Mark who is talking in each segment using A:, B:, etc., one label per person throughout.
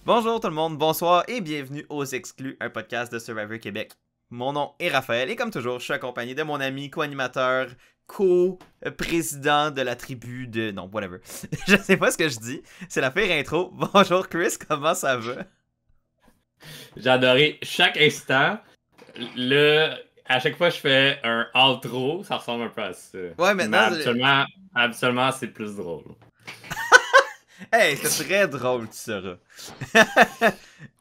A: Bonjour tout le monde, bonsoir et bienvenue aux Exclus, un podcast de Survivor Québec. Mon nom est Raphaël et comme toujours, je suis accompagné de mon ami, co-animateur, co-président de la tribu de... Non, whatever. Je sais pas ce que je dis, c'est la pire intro. Bonjour Chris, comment ça va?
B: J'ai adoré chaque instant. À chaque fois que je fais un outro, ça ressemble un peu à ça.
A: Ouais,
B: Mais
A: maintenant...
B: habituellement, c'est plus drôle.
A: Hey, c'est très drôle, tu sauras.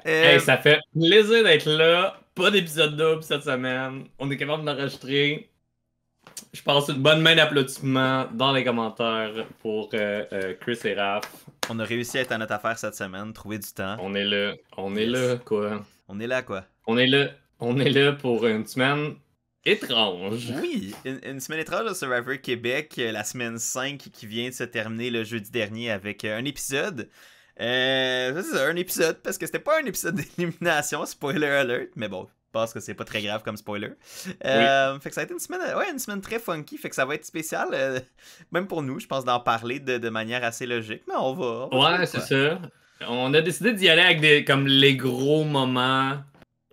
B: Hey,
A: Euh,
B: ça fait plaisir d'être là. Pas d'épisode double cette semaine. On est capable d'enregistrer. Je passe une bonne main d'applaudissements dans les commentaires pour Chris et Raph.
A: on a réussi à être à notre affaire cette semaine, trouver du temps.
B: On est là. On est
A: Yes.
B: là, quoi.
A: On est là, quoi.
B: On est là. On est là pour une semaine étrange.
A: Oui, une semaine étrange de Survivor Québec, la semaine 5 qui vient de se terminer le jeudi dernier avec un épisode. C'est ça, un épisode, parce que c'était pas un épisode d'élimination, spoiler alert, mais bon, je pense que c'est pas très grave comme spoiler.
B: Oui.
A: Fait que ça a été une semaine très funky, fait que ça va être spécial, même pour nous, je pense, d'en parler de manière assez logique, mais on va trouver
B: Ouais,
A: de
B: c'est
A: quoi.
B: ça. On a décidé d'y aller avec comme les gros moments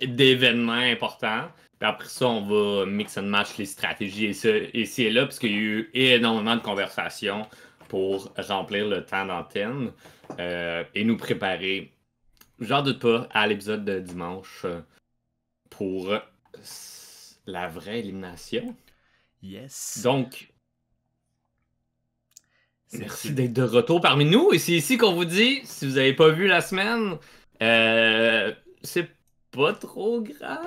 B: d'événements importants. Puis après ça, on va mix and match les stratégies ici et là, parce qu'il y a eu énormément de conversations pour remplir le temps d'antenne et nous préparer, j'en doute pas, à l'épisode de dimanche pour la vraie élimination.
A: Yes.
B: Donc, merci d'être de retour parmi nous. Et c'est ici qu'on vous dit, si vous n'avez pas vu la semaine, c'est pas trop grave.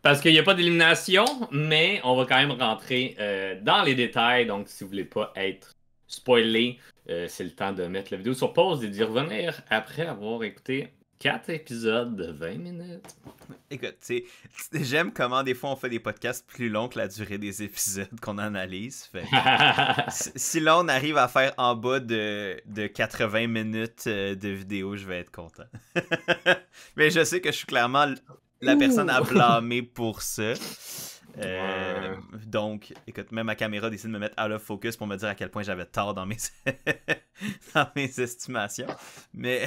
B: Parce qu'il n'y a pas d'élimination, mais on va quand même rentrer dans les détails. Donc, si vous voulez pas être spoilé, c'est le temps de mettre la vidéo sur pause et d'y revenir après avoir écouté 4 épisodes de 20 minutes.
A: Écoute, j'aime comment des fois on fait des podcasts plus longs que la durée des épisodes qu'on analyse. Fait que si là on arrive à faire en bas de 80 minutes de vidéo, je vais être content. Mais je sais que je suis clairement la personne à
B: Ouh!
A: blâmer pour ça.
B: Ouais.
A: Donc, écoute, même ma caméra décide de me mettre out of focus pour me dire à quel point j'avais tort dans mes, dans mes estimations. Mais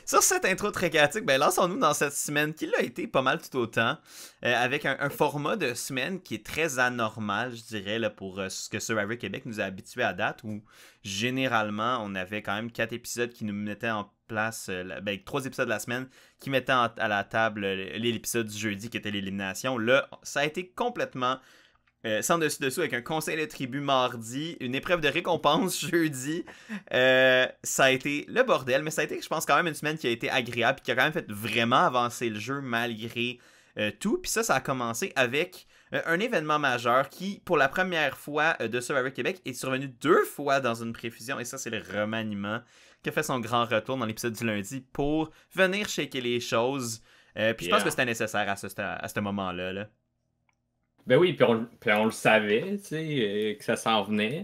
A: sur cette intro très chaotique, ben lançons-nous dans cette semaine qui l'a été pas mal tout autant, avec un format de semaine qui est très anormal, je dirais, là, pour ce que Survivor Québec nous a habitués à date, où généralement on avait quand même 4 épisodes qui nous mettaient en place, ben 3 épisodes de la semaine qui mettaient à la table l'épisode du jeudi qui était l'élimination. Là, ça a été complètement sans dessus-dessous avec un conseil de tribu mardi, une épreuve de récompense jeudi. Ça a été le bordel, mais ça a été, je pense, quand même une semaine qui a été agréable et qui a quand même fait vraiment avancer le jeu malgré tout. Puis ça a commencé avec un événement majeur qui, pour la première fois de Survivor Québec, est survenu 2 fois dans une préfusion. Et ça, c'est le remaniement qui a fait son grand retour dans l'épisode du lundi pour venir shaker les choses. Puis je pense que
B: Yeah.
A: c'était nécessaire à ce moment-là. Là.
B: Ben oui, puis on le savait, tu sais, que ça s'en venait.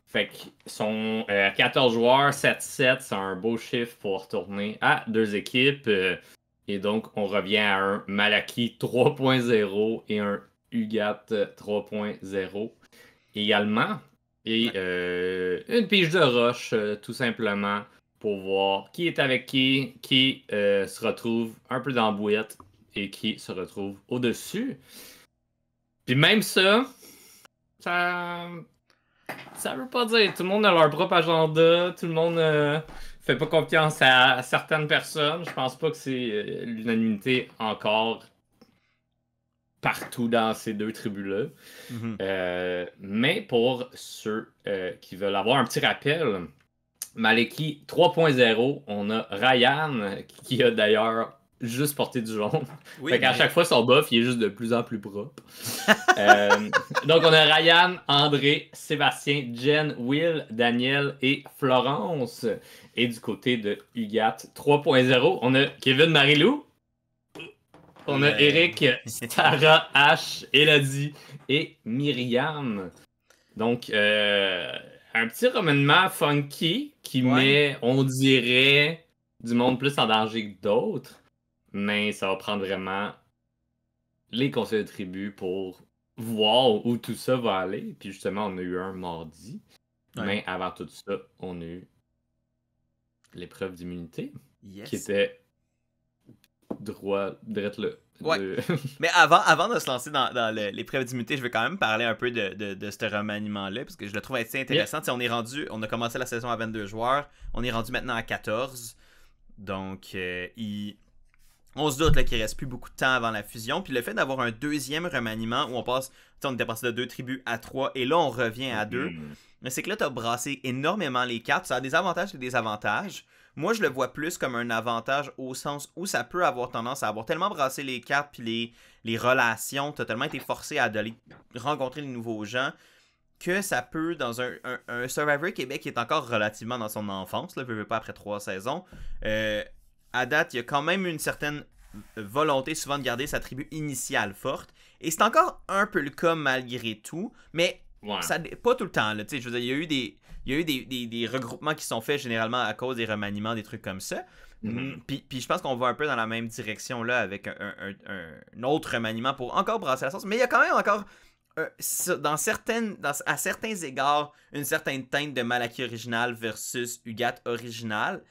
B: Fait que son 14 joueurs, 7-7, c'est un beau chiffre pour retourner à 2 équipes. Et donc, on revient à un Malaki 3.0 et un Ugat 3.0 également. Et
A: Ouais.
B: une pige de roche, tout simplement, pour voir qui est avec qui se retrouve un peu dans la bouette et qui se retrouve au-dessus. Puis même ça, ça veut pas dire. Tout le monde a leur propre agenda. Tout le monde fait pas confiance à certaines personnes. Je pense pas que c'est l'unanimité encore partout dans ces 2 tribus-là.
A: Mhm.
B: Mais pour ceux qui veulent avoir un petit rappel, Maleki 3.0, on a Ryan qui a d'ailleurs juste porté du jaune.
A: Oui,
B: Fait qu'à chaque
A: mais
B: fois, son buff, il est juste de plus en plus propre. Euh, donc, on a Ryan, André, Sébastien, Jen, Will, Daniel et Florence. Et du côté de Ugat 3.0, on a Kevin Marilou, on a
A: le...
B: Eric, Sarah, Ash, Elodie et Myriam. Donc, un petit remaniement funky qui
A: Ouais.
B: met, on dirait, du monde plus en danger que d'autres. Mais ça va prendre vraiment les conseils de tribu pour voir où tout ça va aller. Puis justement, on a eu un mardi.
A: Ouais.
B: Mais avant tout ça, on a eu l'épreuve d'immunité,
A: Yes.
B: qui était direct là.
A: Ouais. Mais avant de se lancer dans l'épreuve d'immunité, je vais quand même parler un peu de ce remaniement-là, parce que je le trouve assez intéressant. On a commencé la saison à 22 joueurs, on est rendu maintenant à 14. Donc, on se doute là, qu'il reste plus beaucoup de temps avant la fusion. Puis le fait d'avoir un deuxième remaniement où on était passé de 2 tribus à 3 et là on revient à 2. Mais c'est que là, tu as brassé énormément les cartes. Ça a des avantages et des désavantages. Moi, je le vois plus comme un avantage au sens où ça peut avoir tendance à avoir tellement brassé les cartes puis les relations, tu as tellement été forcé à aller rencontrer de nouveaux gens que ça peut, dans un Survivor Québec qui est encore relativement dans son enfance, là, veux pas après 3 saisons, à date, il y a quand même une certaine volonté souvent de garder sa tribu initiale forte. Et c'est encore un peu le cas malgré tout, mais ça, pas tout le temps. Là, je veux dire, il y a eu des regroupements qui sont faits généralement à cause des remaniements, des trucs comme ça. Puis je pense qu'on va un peu dans la même direction là avec un autre remaniement pour encore brasser la sauce. Mais il y a quand même encore, à certains égards, une certaine teinte de Malaki original versus Ugat original.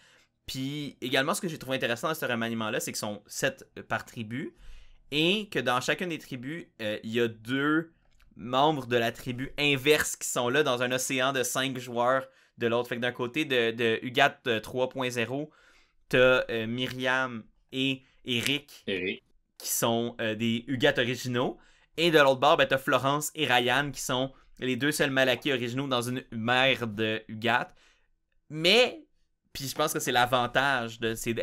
A: Puis également, ce que j'ai trouvé intéressant dans ce remaniement-là, c'est qu'ils sont 7 par tribu. Et que dans chacune des tribus, il y a 2 membres de la tribu inverse qui sont là dans un océan de 5 joueurs de l'autre. Fait que d'un côté de Ugat 3.0, t'as Myriam et Eric qui sont des Ugat originaux. Et de l'autre bord, t'as Florence et Ryan qui sont les 2 seuls Malaki originaux dans une mer de Ugat. Mais, puis je pense que c'est l'avantage de ces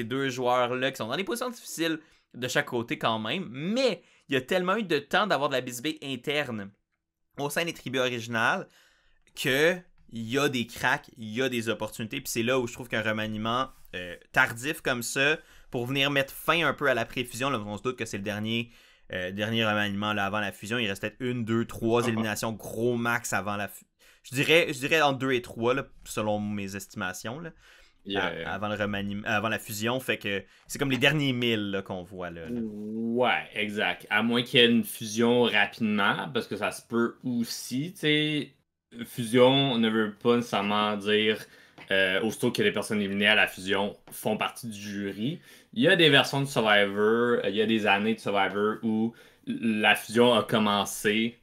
A: 2 joueurs-là qui sont dans des positions difficiles de chaque côté quand même, mais il y a tellement eu de temps d'avoir de la bisbée interne au sein des tribus originales que il y a des cracks, il y a des opportunités, puis c'est là où je trouve qu'un remaniement tardif comme ça, pour venir mettre fin un peu à la préfusion, là, on se doute que c'est le dernier remaniement là, avant la fusion, il reste peut-être 1, 2, 3 éliminations gros max avant la fusion. Je dirais entre 2 et 3, là, selon mes estimations, là. Avant la fusion, fait que c'est comme les derniers 1000 là, qu'on voit là.
B: Ouais, exact. À moins qu'il y ait une fusion rapidement, parce que ça se peut aussi, tu sais. Fusion ne veut pas nécessairement dire aussitôt que les personnes éliminées à la fusion font partie du jury. Il y a des versions de Survivor, il y a des années de Survivor où la fusion a commencé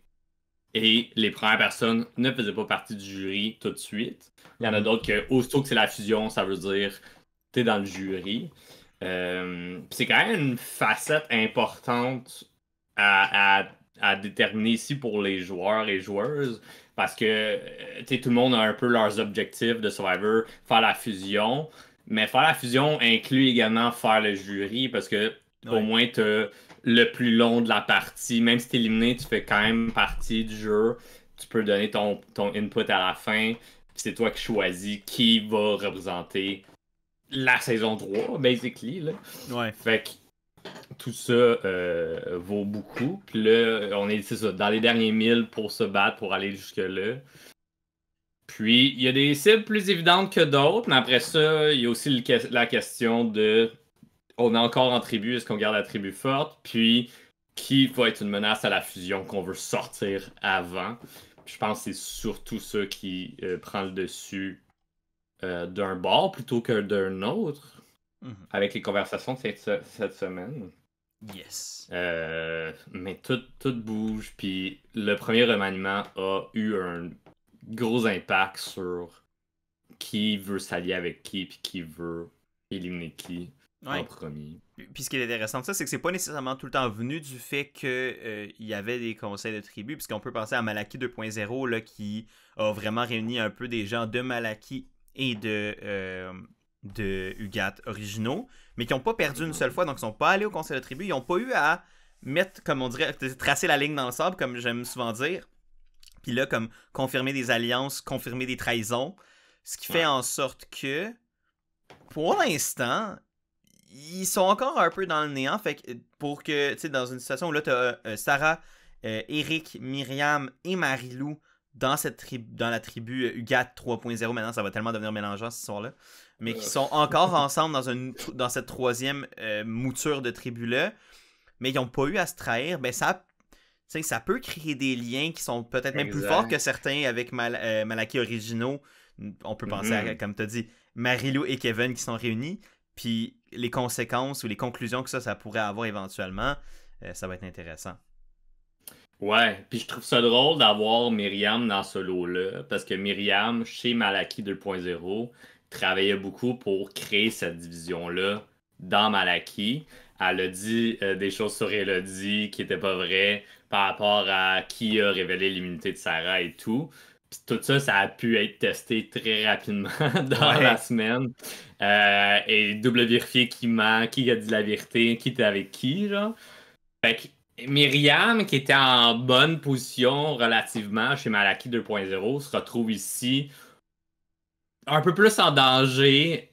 B: et les premières personnes ne faisaient pas partie du jury tout de suite. Il y en a d'autres que, aussitôt que c'est la fusion, ça veut dire t'es dans le jury. C'est quand même une facette importante à déterminer ici pour les joueurs et joueuses. Parce que tout le monde a un peu leurs objectifs de Survivor, faire la fusion. Mais faire la fusion inclut également faire le jury parce que au moins t'as le plus long de la partie. Même si t'es éliminé, tu fais quand même partie du jeu. Tu peux donner ton input à la fin. C'est toi qui choisis qui va représenter la saison 3, basically. Là.
A: Ouais.
B: Fait que tout ça vaut beaucoup. Puis là, on est ça, dans les derniers 1000 pour se battre, pour aller jusque-là. Puis, il y a des cibles plus évidentes que d'autres, mais après ça, il y a aussi la question de on est encore en tribu, est-ce qu'on garde la tribu forte? Puis, qui va être une menace à la fusion qu'on veut sortir avant? Je pense que c'est surtout ça qui prend le dessus d'un bord plutôt que d'un autre, avec les conversations de cette semaine.
A: Yes.
B: Mais tout bouge, puis le premier remaniement a eu un gros impact sur qui veut s'allier avec qui, puis qui veut éliminer qui en premier.
A: Puis ce qui est intéressant de ça, c'est que c'est pas nécessairement tout le temps venu du fait qu'il y avait des conseils de tribu, puisqu'on peut penser à Malaki 2.0 là, qui a vraiment réuni un peu des gens de Malaki et de Ugat originaux, mais qui n'ont pas perdu une seule fois, donc ils sont pas allés au conseil de tribu, ils n'ont pas eu à mettre, comme on dirait, tracer la ligne dans le sable, comme j'aime souvent dire, puis là, comme confirmer des alliances, confirmer des trahisons, ce qui fait en sorte que, pour l'instant, ils sont encore un peu dans le néant, fait que pour que, tu sais, dans une situation où là, t'as Sarah, Eric, Myriam et Marilou dans la tribu Ugat 3.0, maintenant ça va tellement devenir mélangeant cette histoire-là, mais qui sont encore ensemble dans cette troisième mouture de tribu-là, mais ils n'ont pas eu à se trahir, ben ça peut créer des liens qui sont peut-être même plus forts que certains avec Malaki originaux. On peut penser à, comme tu as dit, Marie-Lou et Kevin qui sont réunis, puis les conséquences ou les conclusions que ça pourrait avoir éventuellement, ça va être intéressant.
B: Ouais, puis je trouve ça drôle d'avoir Myriam dans ce lot-là, parce que Myriam, chez Malaki 2.0, travaillait beaucoup pour créer cette division-là dans Malaki. Elle a dit des choses sur Elodie qui n'étaient pas vraies par rapport à qui a révélé l'immunité de Sarah et tout. Puis tout ça, ça a pu être testé très rapidement dans la semaine. Et double vérifier qui ment, qui a dit la vérité, qui était avec qui, genre. Fait que Myriam, qui était en bonne position relativement chez Malaki 2.0, se retrouve ici un peu plus en danger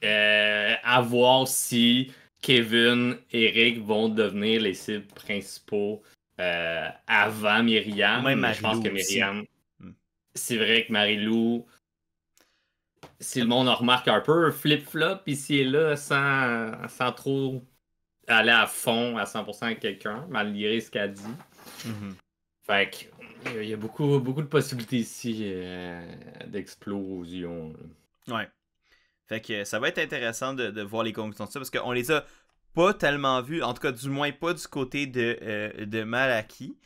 B: à voir si Kevin et Eric vont devenir les cibles principaux avant Myriam.
A: Même
B: Mais je pense que
A: Marie-Lou aussi.
B: Myriam, c'est vrai que Marie-Lou, si le monde en remarque un peu, flip-flop ici et là sans trop aller à fond à 100% avec quelqu'un, malgré ce qu'elle dit. Fait que il y a beaucoup, beaucoup de possibilités ici d'explosion.
A: Ouais. Fait que ça va être intéressant de voir les conclusions de ça, parce qu'on les a pas tellement vus, en tout cas du moins pas du côté de Malaki.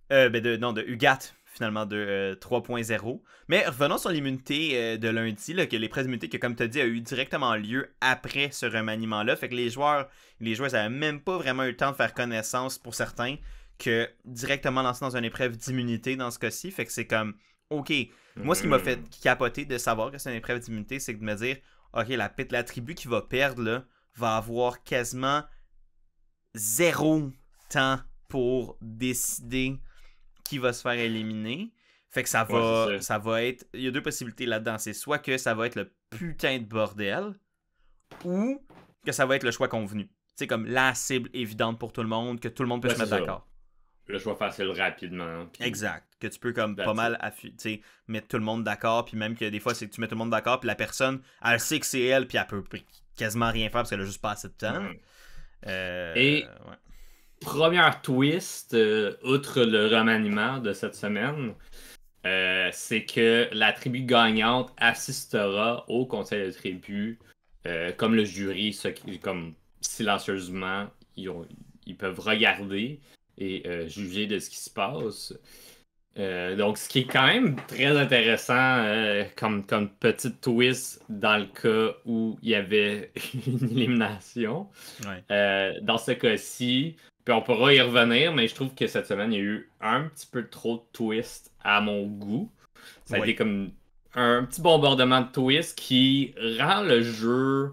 A: De Ugat, finalement, de 3.0. Mais revenons sur l'immunité de lundi, là, que l'épreuve d'immunité que, comme tu as dit, a eu directement lieu après ce remaniement-là. Fait que les joueurs n'avaient même pas vraiment eu le temps de faire connaissance, pour certains, que directement lancer dans une épreuve d'immunité dans ce cas-ci. Fait que c'est comme, OK. Moi, ce qui m'a fait capoter de savoir que c'est une épreuve d'immunité, c'est de me dire, OK, la tribu qui va perdre, là, va avoir quasiment 0 temps pour décider qui va se faire éliminer. Fait que ça va être... Il y a deux possibilités là-dedans. C'est soit que ça va être le putain de bordel, ou que ça va être le choix convenu. C'est comme la cible évidente pour tout le monde, que tout le monde peut se mettre d'accord.
B: Le choix facile rapidement. Puis...
A: Exact. Que tu peux comme pas mal mettre tout le monde d'accord, puis même que des fois, c'est que tu mets tout le monde d'accord, puis la personne, elle sait que c'est elle, puis elle peut quasiment rien faire parce qu'elle a juste pas assez de temps.
B: Et première twist, outre le remaniement de cette semaine, c'est que la tribu gagnante assistera au conseil de tribu, comme le jury, comme silencieusement, ils peuvent regarder et juger de ce qui se passe. Donc, ce qui est quand même très intéressant comme petite twist dans le cas où il y avait une élimination. Dans ce cas-ci, puis on pourra y revenir, mais je trouve que cette semaine, il y a eu un petit peu trop de twist à mon goût. Ça a été comme un petit bombardement de twist qui rend le jeu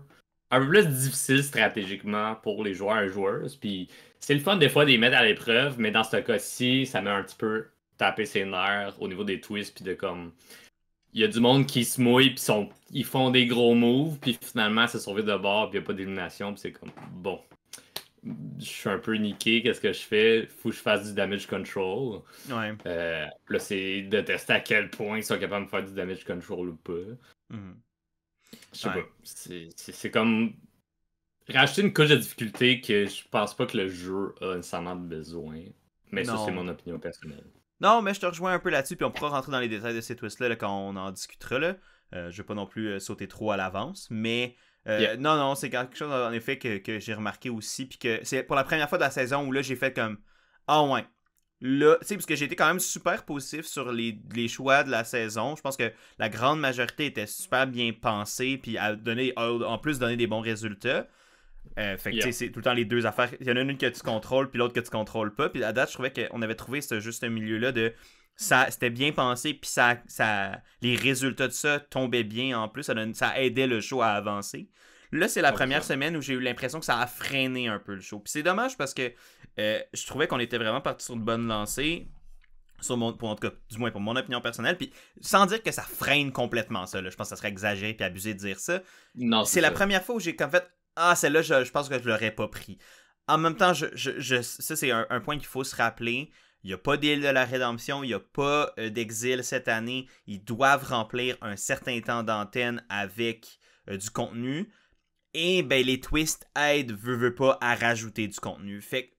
B: un peu plus difficile stratégiquement pour les joueurs et joueuses. Puis c'est le fun des fois de les mettre à l'épreuve, mais dans ce cas-ci, ça met un petit peu taper ses nerfs au niveau des twists, puis de comme... Il y a du monde qui se mouille, puis ils font des gros moves, puis finalement, ça se de bord, puis il n'y a pas d'élimination, puis c'est comme, bon, je suis un peu niqué, qu'est-ce que je fais? Faut que je fasse du damage control. Là, c'est de tester à quel point ils sont capables de faire du damage control ou pas. Je sais pas. C'est comme... rajouter une couche de difficulté que je pense pas que le jeu a nécessairement besoin. Mais ça, c'est mon opinion personnelle.
A: Non, mais je te rejoins un peu là-dessus, puis on pourra rentrer dans les détails de ces twists-là quand on en discutera. Là. Je vais pas non plus sauter trop à l'avance, mais non, c'est quelque chose en effet que j'ai remarqué aussi, puis que c'est pour la première fois de la saison où là j'ai fait comme ouais. Là, tu sais, parce que j'ai été quand même super positif sur les choix de la saison. Je pense que la grande majorité était super bien pensée, puis en plus donné des bons résultats. Fait que c'est tout le temps les deux affaires. Il y en a une que tu contrôles, puis l'autre que tu contrôles pas. Puis à date, je trouvais qu'on avait trouvé ce juste milieu-là de c'était bien pensé, puis les résultats de ça tombaient bien en plus. Ça aidait le show à avancer. Là, c'est la première semaine où j'ai eu l'impression que ça a freiné un peu le show. Puis c'est dommage parce que je trouvais qu'on était vraiment parti sur une bonne lancée. En tout cas, du moins pour mon opinion personnelle. Puis sans dire que ça freine complètement ça. Là. Je pense que ça serait exagéré et abusé de dire ça.
B: Non,
A: c'est la première fois où j'ai comme fait celle-là, je pense que je l'aurais pas pris. En même temps, ça, c'est un point qu'il faut se rappeler. Il n'y a pas d'île de la rédemption, il n'y a pas d'exil cette année. Ils doivent remplir un certain temps d'antenne avec du contenu. Et ben les twists aident, veut pas, à rajouter du contenu. Fait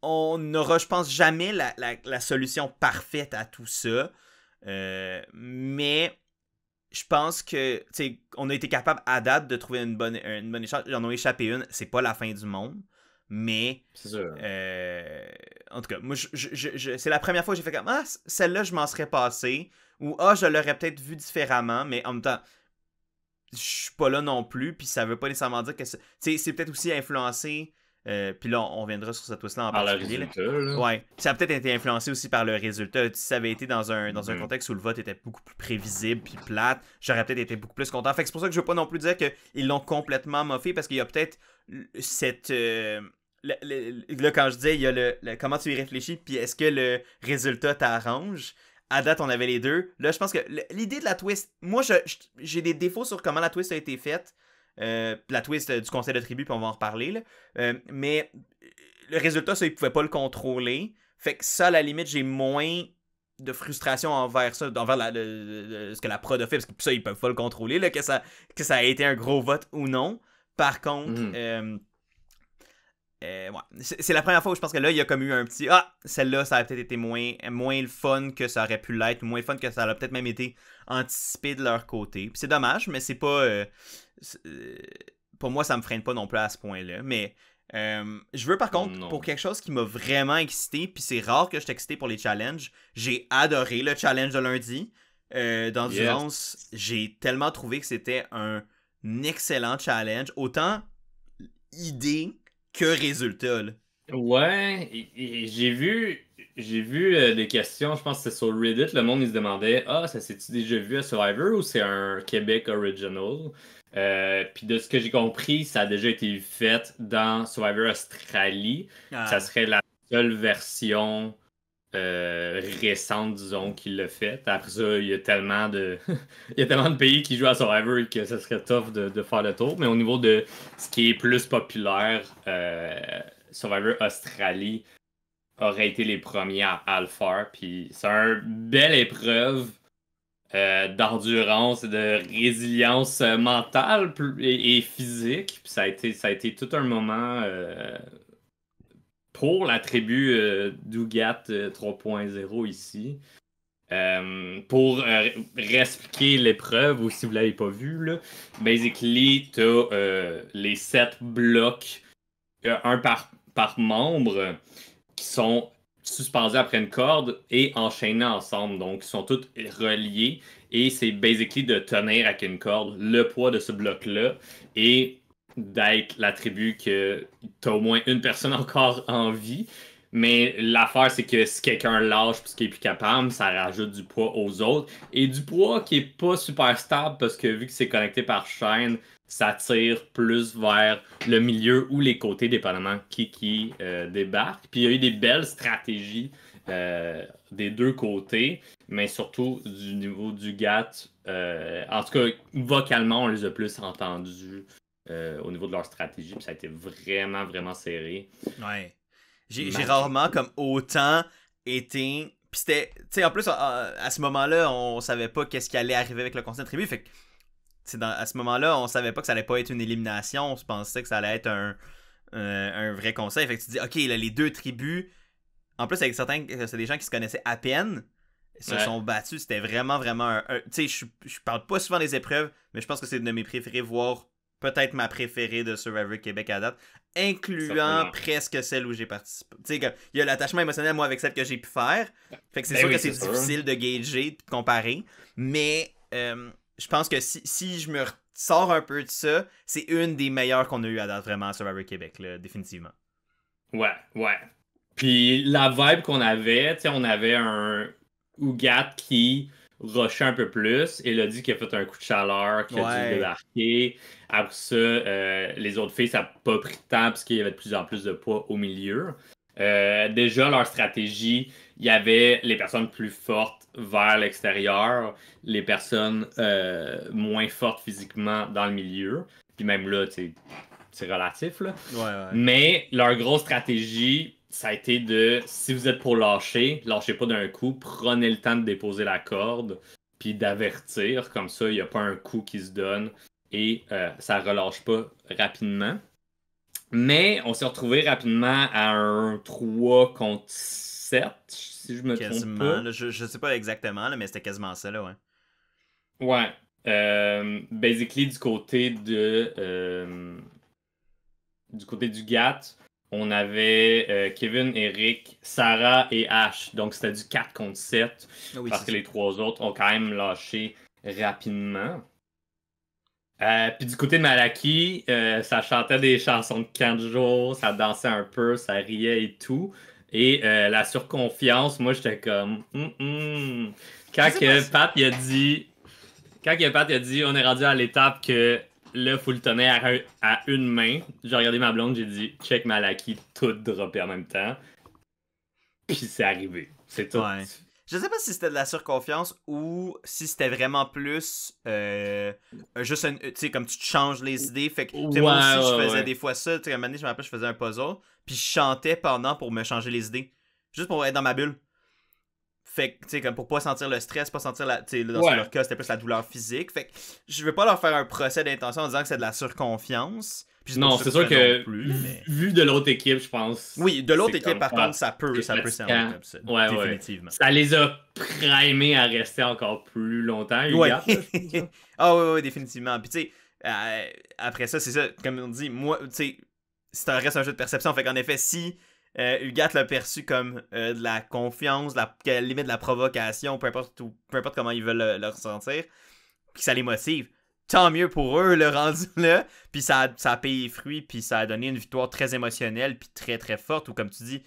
A: qu'on n'aura, je pense, jamais la solution parfaite à tout ça. Mais je pense que, tu sais, on a été capable à date de trouver une bonne échange. J'en ai échappé une. C'est pas la fin du monde. Mais,
B: C'est sûr.
A: en tout cas, moi, c'est la première fois que j'ai fait comme, ah, celle-là, je m'en serais passé. Ou, ah, je l'aurais peut-être vu différemment. Mais en même temps, je suis pas là non plus. Puis ça veut pas nécessairement dire que c'est peut-être aussi influencé. Puis là, on reviendra sur cette twist-là en
B: Par le
A: particulier.
B: résultat, là.
A: Ouais. Ça a peut-être été influencé aussi par le résultat. Si ça avait été dans un contexte où le vote était beaucoup plus prévisible puis plate, j'aurais peut-être été beaucoup plus content. Fait que c'est pour ça que je veux pas non plus dire qu'ils l'ont complètement moffé parce qu'il y a peut-être cette. Là, quand je disais, il y a comment tu y réfléchis, puis est-ce que le résultat t'arrange? À date, on avait les deux. Là, je pense que l'idée de la twist, moi, j'ai des défauts sur comment la twist a été faite. La twist du conseil de tribu, puis on va en reparler. Là. Mais le résultat, ça, ils pouvaient pas le contrôler. Fait que ça, à la limite, j'ai moins de frustration envers ça, envers ce que la prod a fait, parce que ça, ils peuvent pas le contrôler, là, que ça a été un gros vote ou non. Par contre, ouais. C'est la première fois où je pense que là, il y a comme eu un petit ah, celle-là, ça a peut-être été moins le fun que ça aurait pu l'être, moins fun que ça a peut-être même été anticipé de leur côté. Puis c'est dommage, mais c'est pas. Pour moi, ça me freine pas non plus à ce point-là. Mais je veux par contre, pour quelque chose qui m'a vraiment excité, puis c'est rare que je suis excité pour les challenges, j'ai adoré le challenge de lundi. D'endurance, j'ai tellement trouvé que c'était un excellent challenge. Autant idée que résultat. Là.
B: Ouais, et j'ai vu des questions, je pense que c'est sur Reddit, le monde il se demandait ah, ça s'est-tu déjà vu à Survivor ou c'est un Québec original? Puis de ce que j'ai compris, ça a déjà été fait dans Survivor Australie. Ça serait la seule version récente, disons, qui l'a fait. Après ça, il y a tellement de il y a tellement de pays qui jouent à Survivor que ça serait tough de faire le tour. Mais au niveau de ce qui est plus populaire, Survivor Australie aurait été les premiers à le faire. Puis c'est une belle épreuve d'endurance et de résilience mentale et physique. Puis ça a été tout un moment pour la tribu d'Ougat 3.0 ici. Pour réexpliquer l'épreuve, ou si vous ne l'avez pas vu, là, basically, tu as les 7 blocs, un par membre, qui sont suspendus après une corde et enchaînés ensemble. Donc, ils sont tous reliés. Et c'est basically de tenir avec une corde le poids de ce bloc-là et d'être la tribu que tu as au moins une personne encore en vie. Mais l'affaire, c'est que si quelqu'un lâche parce qu'il est plus capable, ça rajoute du poids aux autres. Et du poids qui est pas super stable parce que vu que c'est connecté par chaîne, ça tire plus vers le milieu ou les côtés, dépendamment qui débarque. Puis il y a eu des belles stratégies des deux côtés, mais surtout du niveau du GAT. En tout cas, vocalement, on les a plus entendus au niveau de leur stratégie. Puis ça a été vraiment, vraiment serré.
A: Ouais. J'ai rarement comme autant été. Puis c'était. Tu sais, en plus, à ce moment-là, on savait pas qu'est-ce qui allait arriver avec le conseil de tribu. Fait que. À ce moment-là, on savait pas que ça allait pas être une élimination. On se pensait que ça allait être un vrai conseil. Fait que tu te dis, ok, là, les deux tribus. En plus, avec certains, c'est des gens qui se connaissaient à peine. Se sont battus. C'était vraiment, vraiment tu sais, je parle pas souvent des épreuves, mais je pense que c'est une de mes préférées, voire peut-être ma préférée de Survivor Québec à date, incluant presque celle où j'ai participé. Tu sais, il y a l'attachement émotionnel, moi, avec celle que j'ai pu faire. Fait que c'est sûr que c'est difficile de gager, de comparer. Mais je pense que si je me sors un peu de ça, c'est une des meilleures qu'on a eues à date, vraiment, à Survivor Québec, là, définitivement.
B: Ouais. Puis la vibe qu'on avait, tu sais, on avait un Ougat qui rushait un peu plus. Elodie qui a fait un coup de chaleur, qui a dû débarquer. Après ça, les autres filles, ça n'a pas pris de temps parce qu'il y avait de plus en plus de poids au milieu. Déjà, leur stratégie, il y avait les personnes plus fortes vers l'extérieur, les personnes moins fortes physiquement dans le milieu. Puis même là, c'est relatif. Là.
A: Ouais.
B: Mais leur grosse stratégie, ça a été de, si vous êtes pour lâchez pas d'un coup, prenez le temps de déposer la corde, puis d'avertir, comme ça, il n'y a pas un coup qui se donne et ça relâche pas rapidement. Mais on s'est retrouvé rapidement à un 3 contre 7, si je me trompe pas.
A: Là, je sais pas exactement, là, mais c'était quasiment ça, là, ouais.
B: Ouais. Basically, du côté du GAT, on avait Kevin, Eric, Sarah et Ash. Donc, c'était du 4 contre 7.
A: Oui,
B: Parce
A: c'est
B: que
A: ça.
B: les 3 autres ont quand même lâché rapidement. Puis du côté de Malaki, ça chantait des chansons de Kanjo, ça dansait un peu, ça riait et tout. Et la surconfiance, moi j'étais comme
A: Je
B: Quand
A: sais pas
B: que
A: si...
B: Pat il a dit on est rendu à l'étape que là faut le tenir à une main. J'ai regardé ma blonde, j'ai dit check Malaki, tout droppé en même temps. Puis c'est arrivé. C'est tout.
A: Ouais. Je sais pas si c'était de la surconfiance ou si c'était vraiment plus juste tu sais, comme tu te changes les idées. Fait que, tu sais,
B: Ouais,
A: moi aussi, je
B: ouais,
A: faisais
B: ouais.
A: des fois ça. Tu sais, à un moment donné, je me rappelle, je faisais un puzzle, puis je chantais pendant pour me changer les idées. Juste pour être dans ma bulle. Fait que, tu sais, comme pour pas sentir le stress, pas sentir la. Tu sais, dans leur
B: Ouais.
A: cas, c'était plus la douleur physique. Fait que je veux pas leur faire un procès d'intention en disant que c'est de la surconfiance. Puis c'est pas
B: Non,
A: ça que
B: c'est
A: je
B: sûr
A: fais non
B: que
A: plus, mais.
B: vu de l'autre équipe, je pense
A: Oui, de l'autre
B: c'est
A: équipe,
B: comme
A: par contre,
B: c'est
A: ça peut cerner
B: fatigant.
A: comme ça.
B: Ouais, ouais.
A: Définitivement.
B: Ça les a primés à rester encore plus longtemps,
A: Ouais.
B: UGAT, là, je pense. Là.
A: Ah ouais, ouais, définitivement. Puis tu sais, après ça, c'est ça, comme on dit, moi, tu sais, ça reste un jeu de perception. Fait qu'en effet, si Ugat l'a perçu comme de la confiance, la limite de la provocation, peu importe comment ils veulent le ressentir, puis que ça les motive, tant mieux pour eux, le rendu là. Puis ça a payé fruit, puis ça a donné une victoire très émotionnelle, puis très très forte, où comme tu dis,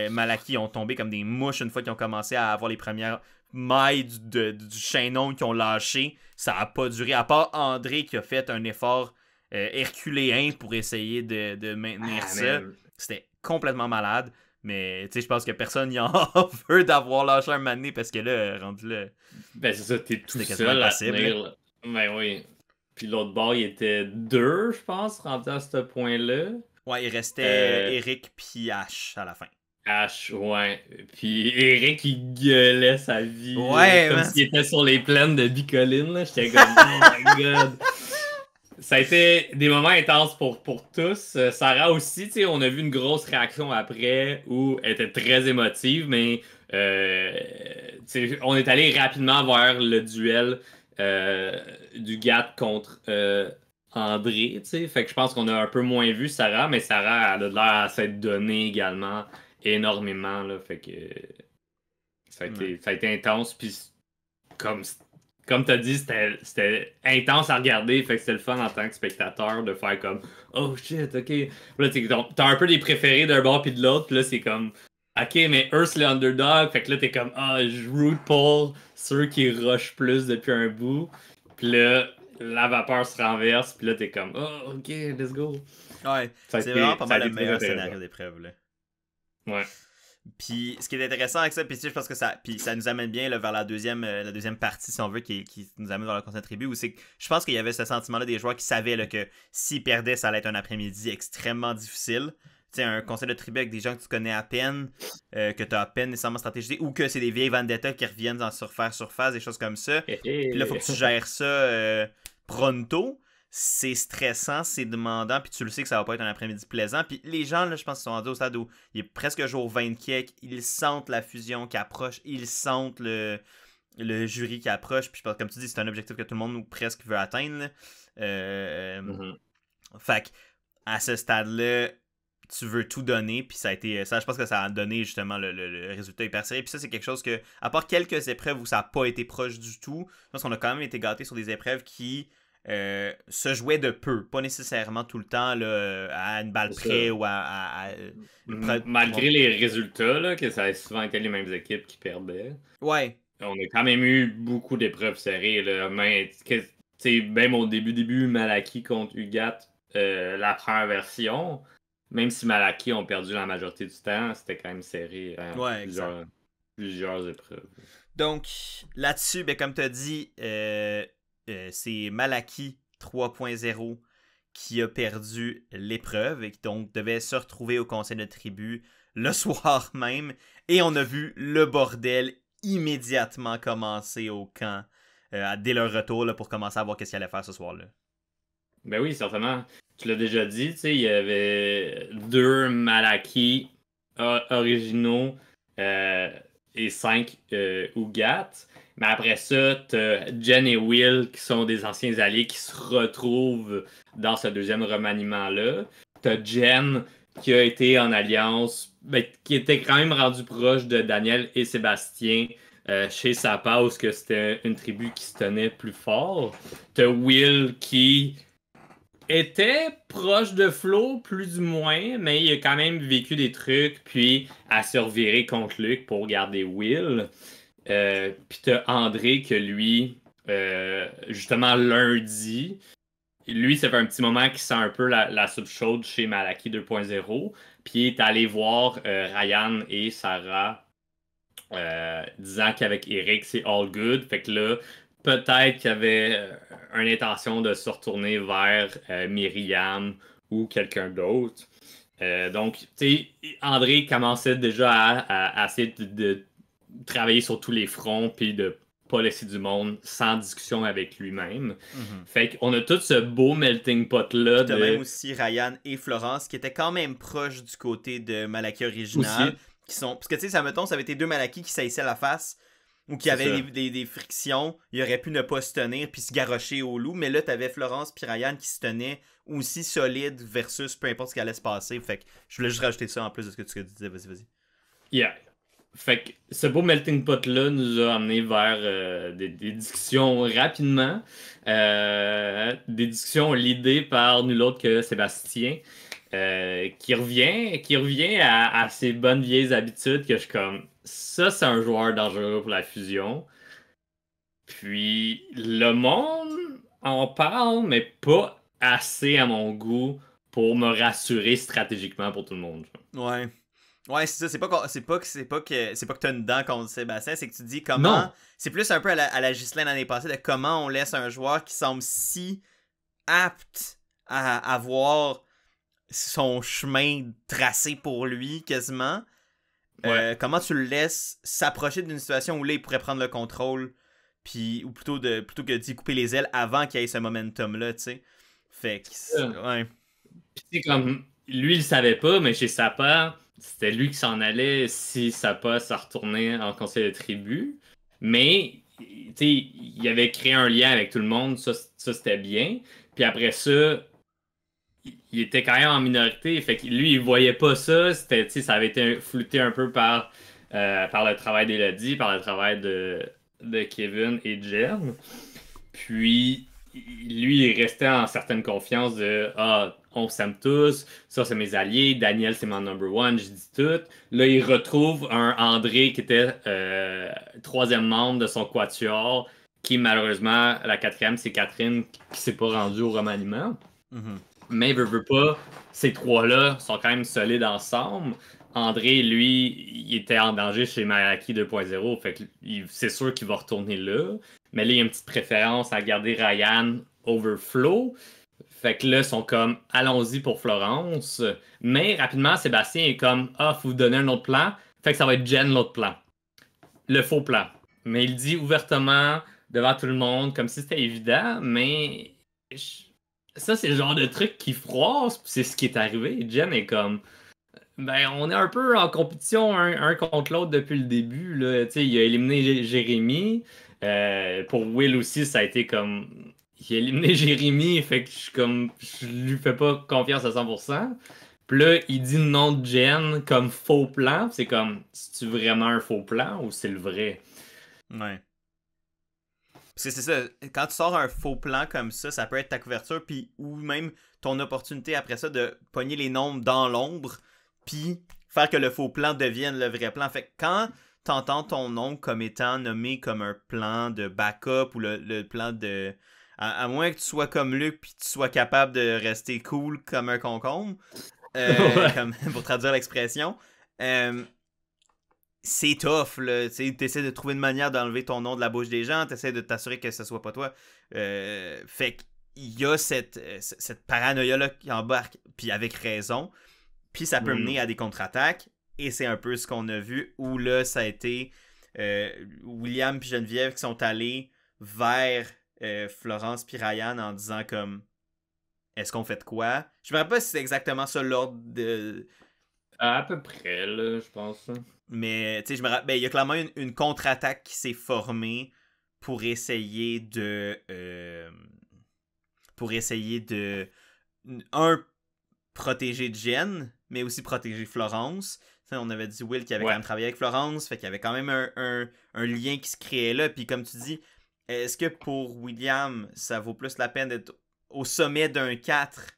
A: Malaki ont tombé comme des mouches une fois qu'ils ont commencé à avoir les premières mailles du chaînon qui ont lâché. Ça a pas duré, à part André qui a fait un effort herculéen pour essayer de maintenir
B: Ah,
A: ça.
B: man.
A: C'était complètement malade. Mais tu sais, je pense que personne n'y en veut d'avoir lâché un mané parce que là, rendu là,
B: Ben, c'est ça, t'es tout
A: c'était quasiment
B: seul à
A: impossible.
B: tenir. Là. Ben oui. Puis l'autre bord, il était deux, je pense, rendu à ce point-là.
A: Ouais, il restait
B: Euh,
A: Eric puis Ash à la fin.
B: H, ouais. Puis Eric, il gueulait sa vie,
A: Ouais,
B: comme
A: man.
B: s'il était sur les plaines de Bicoline, là. J'étais comme, oh my god. Ça a été des moments intenses pour tous. Sarah aussi, tu sais, on a vu une grosse réaction après où elle était très émotive, mais tu sais, on est allé rapidement vers le duel du GAT contre André, tu sais. Fait que je pense qu'on a un peu moins vu Sarah, mais Sarah elle a l'air à s'être donnée également énormément, là. Fait que ça a été intense, puis comme comme t'as dit, c'était intense à regarder, fait que c'était le fun en tant que spectateur de faire comme oh shit, ok. Puis là, t'as un peu des préférés d'un bord puis de l'autre, puis là, c'est comme ok, mais eux, c'est le underdog, fait que là, t'es comme ah, je root pour ceux qui rushent plus depuis un bout, puis là, la vapeur se renverse, puis là, t'es comme oh, ok, let's go.
A: Ouais, c'est vraiment pas
B: Ça a
A: mal le
B: été très
A: meilleur
B: intéressant.
A: scénario d'épreuve, là.
B: Ouais.
A: Puis ce qui est intéressant avec ça, puis je pense que ça nous amène bien là, vers la deuxième partie, si on veut, qui nous amène vers le conseil de tribu, où c'est que je pense qu'il y avait ce sentiment-là des joueurs qui savaient là, que s'ils perdaient, ça allait être un après-midi extrêmement difficile. Tu sais, un conseil de tribu avec des gens que tu connais à peine, que tu as à peine nécessairement stratégisé, ou que c'est des vieilles vendettas qui reviennent en surface, des choses comme ça. Puis là, il faut que tu gères ça pronto. C'est stressant, c'est demandant, puis tu le sais que ça va pas être un après-midi plaisant. Puis les gens, là, je pense qu'ils sont rendus au stade où il est presque jour 20 kek, ils sentent la fusion qui approche, ils sentent le jury qui approche. Puis je pense, comme tu dis, c'est un objectif que tout le monde ou presque veut atteindre. Fait à ce stade-là, tu veux tout donner, puis ça a été ça, je pense que ça a donné justement le résultat hyper serré. Puis ça, c'est quelque chose que, à part quelques épreuves où ça n'a pas été proche du tout, je pense qu'on a quand même été gâtés sur des épreuves qui se jouaient de peu, pas nécessairement tout le temps là, à une balle près ou à
B: Malgré les résultats, là, que ça a souvent été les mêmes équipes qui perdaient,
A: ouais.
B: on a quand même eu beaucoup d'épreuves serrées. Là. Mais, même au début, Malaki contre Ugat, la première version, même si Malaki ont perdu la majorité du temps, c'était quand même serré
A: Ouais, exact.
B: plusieurs épreuves.
A: Donc, là-dessus, ben, comme tu as dit, c'est Malaki 3.0 qui a perdu l'épreuve et qui donc devait se retrouver au conseil de tribu le soir même. Et on a vu le bordel immédiatement commencer au camp dès leur retour là, pour commencer à voir qu'est-ce qu'il allait faire ce soir-là.
B: Ben oui, certainement. Tu l'as déjà dit, tu sais, il y avait deux Malaki originaux et 5 Ugat. Mais après ça, t'as Jen et Will, qui sont des anciens alliés, qui se retrouvent dans ce deuxième remaniement-là. T'as Jen, qui a été en alliance, ben, qui était quand même rendu proche de Daniel et Sébastien chez Sapa, où c'était une tribu qui se tenait plus fort. T'as Will, qui était proche de Flo, plus ou moins, mais il a quand même vécu des trucs, puis a se revirer contre Luke pour garder Will. Puis t'as André que lui, justement lundi, lui, ça fait un petit moment qu'il sent un peu la soupe chaude chez Malaki 2.0, puis il est allé voir Ryan et Sarah disant qu'avec Eric, c'est all good. Fait que là, peut-être qu'il y avait une intention de se retourner vers Myriam ou quelqu'un d'autre. Donc, tu sais, André commençait déjà à essayer de travailler sur tous les fronts puis de pas laisser du monde sans discussion avec lui-même. Fait qu'on a tout ce beau melting pot-là.
A: T'as même aussi Ryan et Florence qui étaient quand même proches du côté de Malaki original.
B: Aussi.
A: Qui sont... Parce que tu sais, ça mettons, ça avait été deux Malaki qui saillissaient la face ou qui avaient des frictions. Ils auraient pu ne pas se tenir puis se garrocher au loup. Mais là, t'avais Florence puis Ryan qui se tenaient aussi solides versus peu importe ce qui allait se passer. Fait que je voulais juste rajouter ça en plus de ce que tu disais. Vas-y.
B: Yeah. Fait que ce beau melting pot-là nous a amené vers des discussions rapidement. Des discussions l'idée par nul autre que Sébastien. Qui revient à ses bonnes vieilles habitudes que je suis comme ça, c'est un joueur dangereux pour la fusion. Puis le monde en parle, mais pas assez à mon goût pour me rassurer stratégiquement pour tout le monde.
A: Ouais. Ouais, c'est ça, c'est pas que t'as une dent contre Sébastien, c'est que tu dis comment.
B: Non.
A: C'est plus un peu à la Ghislaine l'année passée de comment on laisse un joueur qui semble si apte à avoir son chemin tracé pour lui quasiment.
B: Ouais.
A: Comment tu le laisses s'approcher d'une situation où là il pourrait prendre le contrôle, puis ou plutôt que d'y couper les ailes avant qu'il y ait ce momentum là, tu sais. Fait que ouais.
B: Puis c'est comme lui il savait pas, mais chez Sapa, c'était lui qui s'en allait si Sapa s'en retournait en conseil de tribu. Mais tu sais, il avait créé un lien avec tout le monde, ça c'était bien. Puis après ça, il était quand même en minorité, fait que lui, il voyait pas ça. C'était, tu sais, ça avait été flouté un peu par le travail d'Elodie, par le travail de Kevin et Jen. Puis, lui, il restait en certaine confiance de Ah, on s'aime tous, ça, c'est mes alliés, Daniel, c'est mon number one, je dis tout. Là, il retrouve un André qui était troisième membre de son quatuor, qui malheureusement, la quatrième, c'est Catherine, qui s'est pas rendue au remaniement. Mais veut pas, ces trois-là sont quand même solides ensemble. André, lui, il était en danger chez Malaki 2.0, fait que c'est sûr qu'il va retourner là. Mais là, il y a une petite préférence à garder Ryan overflow. Fait que là, ils sont comme, allons-y pour Florence. Mais rapidement, Sébastien est comme, faut vous donner un autre plan. Fait que ça va être Jen l'autre plan. Le faux plan. Mais il dit ouvertement, devant tout le monde, comme si c'était évident, mais ça, c'est le genre de truc qui froisse, puis c'est ce qui est arrivé. Jen est comme, ben, on est un peu en compétition un contre l'autre depuis le début. Là. Il a éliminé Jérémy. Pour Will aussi, ça a été comme. Il a éliminé Jérémy, fait que je lui fais pas confiance à 100%. Puis là, il dit le nom de Jen comme faux plan. C'est comme, c'est-tu vraiment un faux plan ou c'est le vrai?
A: Ouais. Parce que c'est ça, quand tu sors un faux plan comme ça peut être ta couverture, puis ou même ton opportunité après ça de pogner les nombres dans l'ombre, puis faire que le faux plan devienne le vrai plan. Fait que quand t'entends ton nom comme étant nommé comme un plan de backup ou le plan de... À moins que tu sois comme Luc puis tu sois capable de rester cool comme un concombre, comme, pour traduire l'expression, c'est tough, là. Tu essaies de trouver une manière d'enlever ton nom de la bouche des gens, tu essaies de t'assurer que ce soit pas toi. Fait qu'il y a cette paranoïa-là qui embarque, puis avec raison. Puis ça peut mener à des contre-attaques, et c'est un peu ce qu'on a vu, où là, ça a été William puis Geneviève qui sont allés vers Florence puis Ryan en disant comme est-ce qu'on fait de quoi? Je me rappelle pas si c'est exactement ça l'ordre
B: À peu près, là, je pense.
A: Mais, tu sais, il y a clairement une contre-attaque qui s'est formée pour essayer de... pour essayer de... Un, protéger Jen, mais aussi protéger Florence. T'sais, on avait dit Will qui avait quand
B: Ouais.
A: même travaillé avec Florence, fait qu'il y avait quand même un lien qui se créait là. Puis comme tu dis, est-ce que pour William, ça vaut plus la peine d'être au sommet d'un 4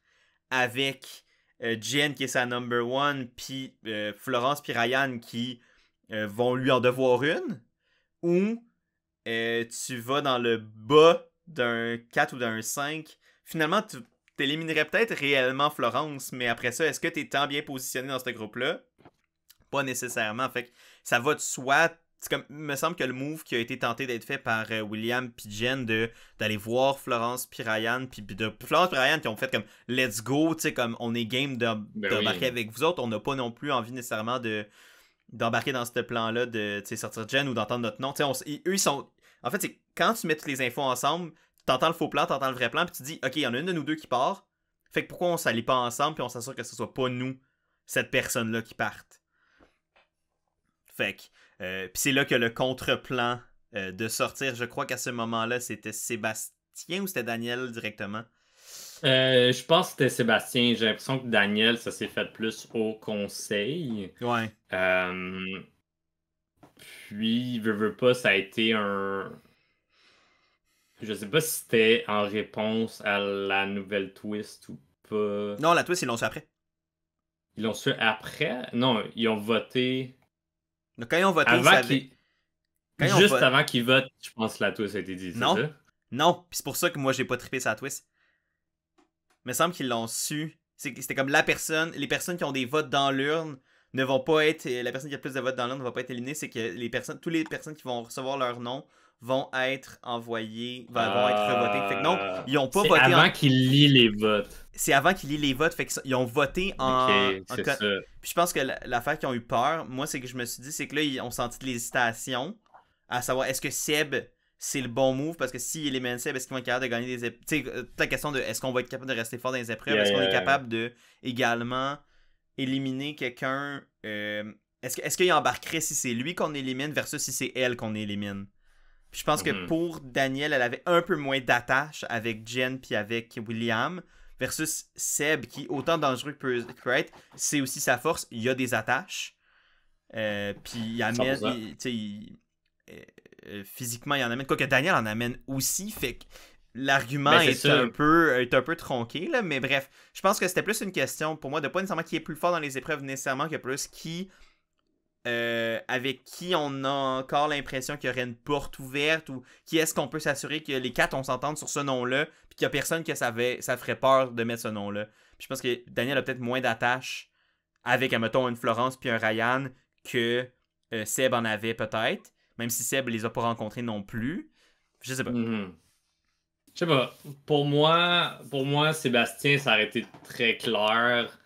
A: avec Jen qui est sa number one, puis Florence puis Ryan qui vont lui en devoir une, ou tu vas dans le bas d'un 4 ou d'un 5. Finalement, tu t'éliminerais peut-être réellement Florence, mais après ça, est-ce que tu es tant bien positionné dans ce groupe-là? Pas nécessairement. Fait que ça va de soi. C'est comme, il me semble que le move qui a été tenté d'être fait par William puis Jen d'aller voir Florence puis Ryan, puis de Florence puis Ryan qui ont fait comme let's go, tu sais, comme on est game d'embarquer
B: Oui.
A: avec vous autres. On n'a pas non plus envie nécessairement d'embarquer dans ce plan-là de sortir Jen ou d'entendre notre nom. Eux, ils sont. En fait, c'est quand tu mets toutes les infos ensemble, t'entends le faux plan, t'entends le vrai plan, puis tu dis, OK, il y en a une de nous deux qui part. Fait que pourquoi on s'allie pas ensemble, puis on s'assure que ce soit pas nous, cette personne-là, qui parte. Fait que. Puis c'est là que le contre-plan de sortir, je crois qu'à ce moment-là, c'était Sébastien ou c'était Daniel directement.
B: Je pense que c'était Sébastien. J'ai l'impression que Daniel, ça s'est fait plus au conseil.
A: Ouais.
B: Puis, veux pas, ça a été un. Je sais pas si c'était en réponse à la nouvelle twist ou pas.
A: Non, la twist, ils l'ont su après.
B: Ils l'ont su après? Non, ils ont voté.
A: Donc, quand ils ont voté, ils
B: Avant
A: savaient.
B: qu'ils.
A: Quand ils ont
B: Juste
A: voté.
B: avant qu'ils votent, je pense que la twist a été dit, c'est
A: Non.
B: ça?
A: Non. Puis c'est pour ça que moi, j'ai pas trippé sa twist. Il me semble qu'ils l'ont su. C'était comme la personne, les personnes qui ont des votes dans l'urne ne vont pas être. La personne qui a le plus de votes dans l'urne ne va pas être éliminée. C'est que toutes les personnes qui vont recevoir leur nom vont être envoyées, vont être revotées. Fait que non, ils n'ont pas
B: c'est
A: voté
B: avant qu'ils lisent les votes.
A: C'est avant qu'ils lisent les votes. Fait qu'ils ont voté en.
B: Ok, c'est ça.
A: Puis je pense que l'affaire qu'ils ont eu peur, moi, c'est que je me suis dit, c'est que là, ils ont senti de l'hésitation à savoir est-ce que Seb c'est le bon move parce que s'il élimine Seb, est-ce qu'ils vont être capables de gagner des épreuves? Tu sais, toute la question de est-ce qu'on va être capable de rester fort dans les épreuves? Est-ce qu'on est capable de également éliminer quelqu'un? Est-ce qu'il embarquerait si c'est lui qu'on élimine versus si c'est elle qu'on élimine? Puis je pense que pour Daniel, elle avait un peu moins d'attache avec Jen puis avec William versus Seb qui, autant dangereux que peut être, c'est aussi sa force. Il y a des attaches. Puis il amène. Physiquement, il en amène. Quoique Daniel en amène aussi. Fait que l'argument est un peu tronqué. Là, mais bref, je pense que c'était plus une question pour moi de pas nécessairement qui est plus fort dans les épreuves, nécessairement que plus qui. Avec qui on a encore l'impression qu'il y aurait une porte ouverte ou qui est-ce qu'on peut s'assurer que les quatre on s'entende sur ce nom-là puis qu'il n'y a personne que ça ferait peur de mettre ce nom-là. Puis je pense que Daniel a peut-être moins d'attache avec, admettons, une Florence puis un Ryan que Seb en avait peut-être, même si Seb les a pas rencontrés non plus. Je sais pas.
B: Je sais pas. Pour moi, Sébastien, ça aurait été très clair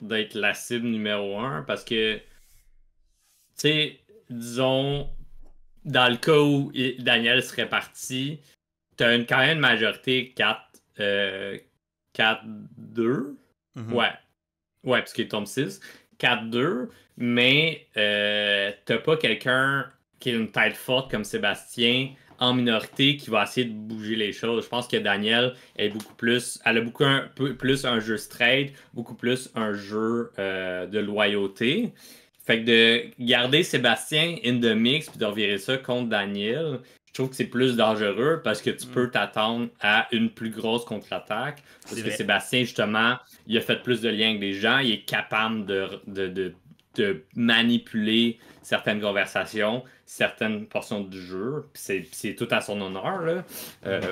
B: d'être la cible numéro 1 parce que tu sais, disons, dans le cas où Daniel serait parti, t'as quand même une majorité 4-2. Ouais. Ouais, parce qu'il tombe 6. 4-2. Mais t'as pas quelqu'un qui a une tête forte comme Sébastien en minorité qui va essayer de bouger les choses. Je pense que Daniel est beaucoup plus. Elle a beaucoup plus un jeu straight, beaucoup plus un jeu de loyauté. Fait que de garder Sébastien in the mix puis de revirer ça contre Daniel, je trouve que c'est plus dangereux parce que tu peux t'attendre à une plus grosse contre-attaque. Parce que Sébastien, justement, il a fait plus de liens avec les gens, il est capable de manipuler certaines conversations, certaines portions du jeu. C'est tout à son honneur, là.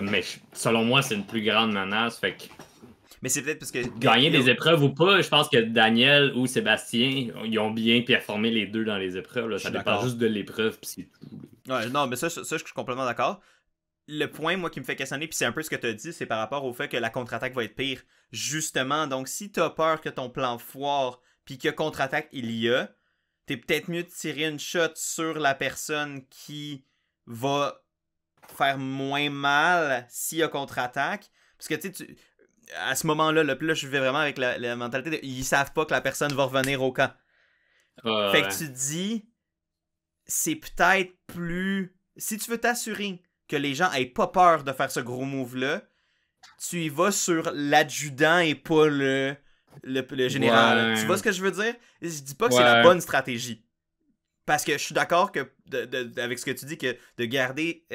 B: Mais selon moi, c'est une plus grande menace. Fait que
A: mais c'est peut-être parce que
B: gagner des épreuves ou pas, je pense que Daniel ou Sébastien, ils ont bien performé les deux dans les épreuves. Là. Ça dépend juste de l'épreuve, puis c'est tout.
A: Ouais, non, mais ça, je suis complètement d'accord. Le point, moi, qui me fait questionner, puis c'est un peu ce que tu as dit, c'est par rapport au fait que la contre-attaque va être pire. Justement, donc, si tu as peur que ton plan foire, puis que contre-attaque il y a, t'es peut-être mieux de tirer une shot sur la personne qui va faire moins mal s'il y a contre-attaque. Parce que, tu sais, à ce moment-là, là, je vais vraiment avec la mentalité de, ils savent pas que la personne va revenir au camp. Fait que
B: Ouais.
A: tu te dis, c'est peut-être plus... Si tu veux t'assurer que les gens aient pas peur de faire ce gros move-là, tu y vas sur l'adjudant et pas le général. Tu vois ce
B: Ouais.
A: que je veux dire? Je dis pas que c'est la
B: Ouais.
A: bonne stratégie. Parce que je suis d'accord que avec ce que tu dis, que de garder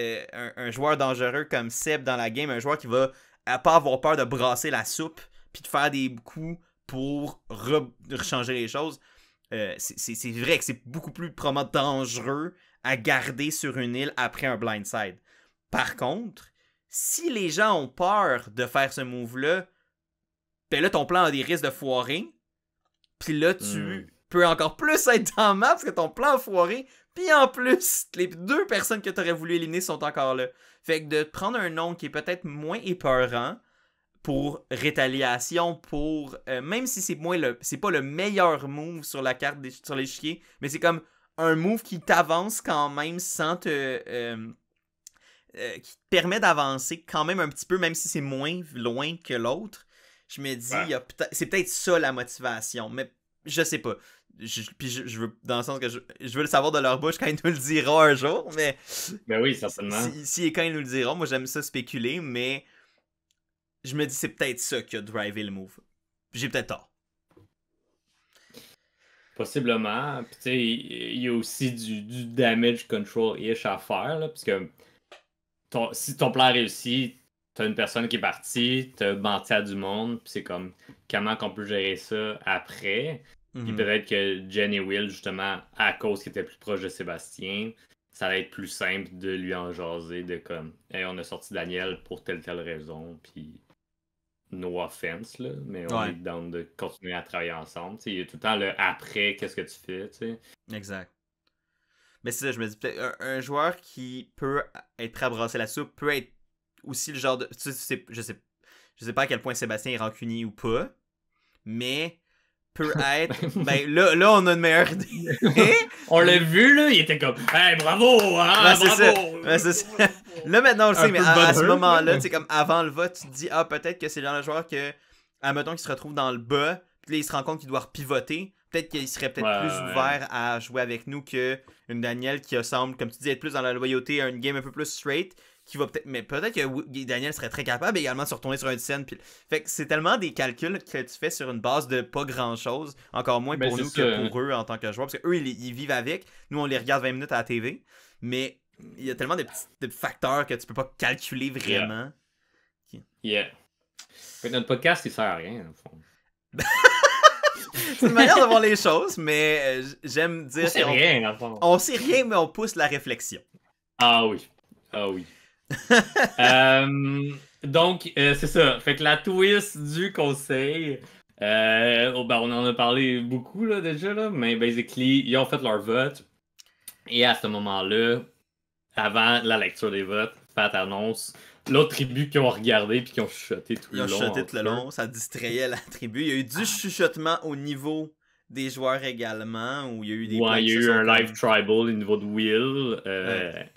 A: un joueur dangereux comme Seb dans la game, un joueur qui va pas avoir peur de brasser la soupe, puis de faire des coups pour rechanger les choses, c'est vrai que c'est beaucoup plus probablement dangereux à garder sur une île après un blindside. Par contre, si les gens ont peur de faire ce move-là, ben là, ton plan a des risques de foirer. Puis là,
B: Hmm.
A: tu peux encore plus être dans le map parce que ton plan a foiré. Puis en plus, les deux personnes que tu aurais voulu éliminer sont encore là. Fait que de prendre un nom qui est peut-être moins épeurant pour rétaliation, pour même si c'est pas le meilleur move sur la carte sur l'échiquier, mais c'est comme un move qui t'avance quand même sans te qui te permet d'avancer quand même un petit peu, même si c'est moins loin que l'autre. Je me dis,
B: Ouais.
A: c'est peut-être ça la motivation, mais je sais pas. Puis je veux, dans le sens que je veux le savoir de leur bouche quand ils nous le diront un jour, mais
B: Ben oui, certainement.
A: si et quand ils nous le diront, moi j'aime ça spéculer, mais je me dis c'est peut-être ça qui a drivé le move. J'ai peut-être tort.
B: Possiblement. Puis tu sais, il y a aussi du damage control-ish à faire, là, parce que si ton plan réussit, t'as une personne qui est partie, t'as menti à du monde, puis c'est comme comment qu'on peut gérer ça après. Puis
A: Mhm.
B: peut-être que Jen et Will, justement, à cause qu'ils étaient plus proches de Sébastien, ça va être plus simple de lui en jaser, de comme, hey, on a sorti Daniel pour telle raison, puis no offense, là, mais on est
A: Ouais,
B: down de continuer à travailler ensemble. Tu sais, il y a tout le temps le après, qu'est-ce que tu fais, tu sais.
A: exact. Mais c'est ça, je me dis peut-être un joueur qui peut être prêt à brasser la soupe peut être aussi le genre de. Je sais pas à quel point Sébastien est rancunier ou pas, mais peut être. Ben là on a une meilleure idée.
B: On l'a vu, là, il était comme, hey, bravo,
A: Ben,
B: hein,
A: c'est ça.
B: bravo!
A: Ben, c'est ça. Là maintenant on le
B: Un
A: sait, mais
B: peu
A: à ce
B: butthurt, là,
A: moment-là, tu
B: mais-
A: sais, comme avant le vote, tu te dis, ah, peut-être que c'est le genre de joueur que, admettons qu'il se retrouve dans le bas, puis là il se rend compte qu'il doit repivoter. Peut-être qu'il serait
B: Ouais,
A: peut-être plus
B: ouais.
A: ouvert à jouer avec nous que une Daniel qui semble, comme tu dis, être plus dans la loyauté, une game un peu plus straight, qui va peut-être. Mais peut-être que Daniel serait très capable également de se retourner sur une scène. Puis... Fait que c'est tellement des calculs que tu fais sur une base de pas grand-chose, encore moins
B: Ben,
A: pour
B: c'est
A: nous que
B: ça.
A: pour eux en tant que joueurs, parce qu'eux, ils vivent avec. Nous, on les regarde 20 minutes à la TV. Mais il y a tellement de facteurs que tu peux pas calculer
B: Yeah,
A: vraiment.
B: yeah. Fait que notre podcast, il sert à rien, au fond.
A: C'est une manière de voir les choses, mais j'aime
B: On
A: dire
B: sait
A: qu'on
B: rien, au fond.
A: on sait rien, mais on pousse la réflexion.
B: Ah oui. Ah oui. Donc, c'est ça. Fait que la twist du conseil, ben, on en a parlé beaucoup là, déjà, là, mais basically, ils ont fait leur vote. Et à ce moment-là, avant la lecture des votes, Pat annonce l'autre tribu qui ont regardé puis qui ont chuchoté tout
A: Ils
B: le
A: ont
B: long
A: chuchoté tout le
B: entre eux.
A: long, ça distrayait la tribu. Il y a eu du chuchotement au niveau des joueurs également, où il y a eu des
B: Ouais,
A: blagues
B: il y
A: qui
B: a
A: se
B: eu
A: sont
B: un live
A: comme...
B: tribal au niveau de Will.
A: Ouais.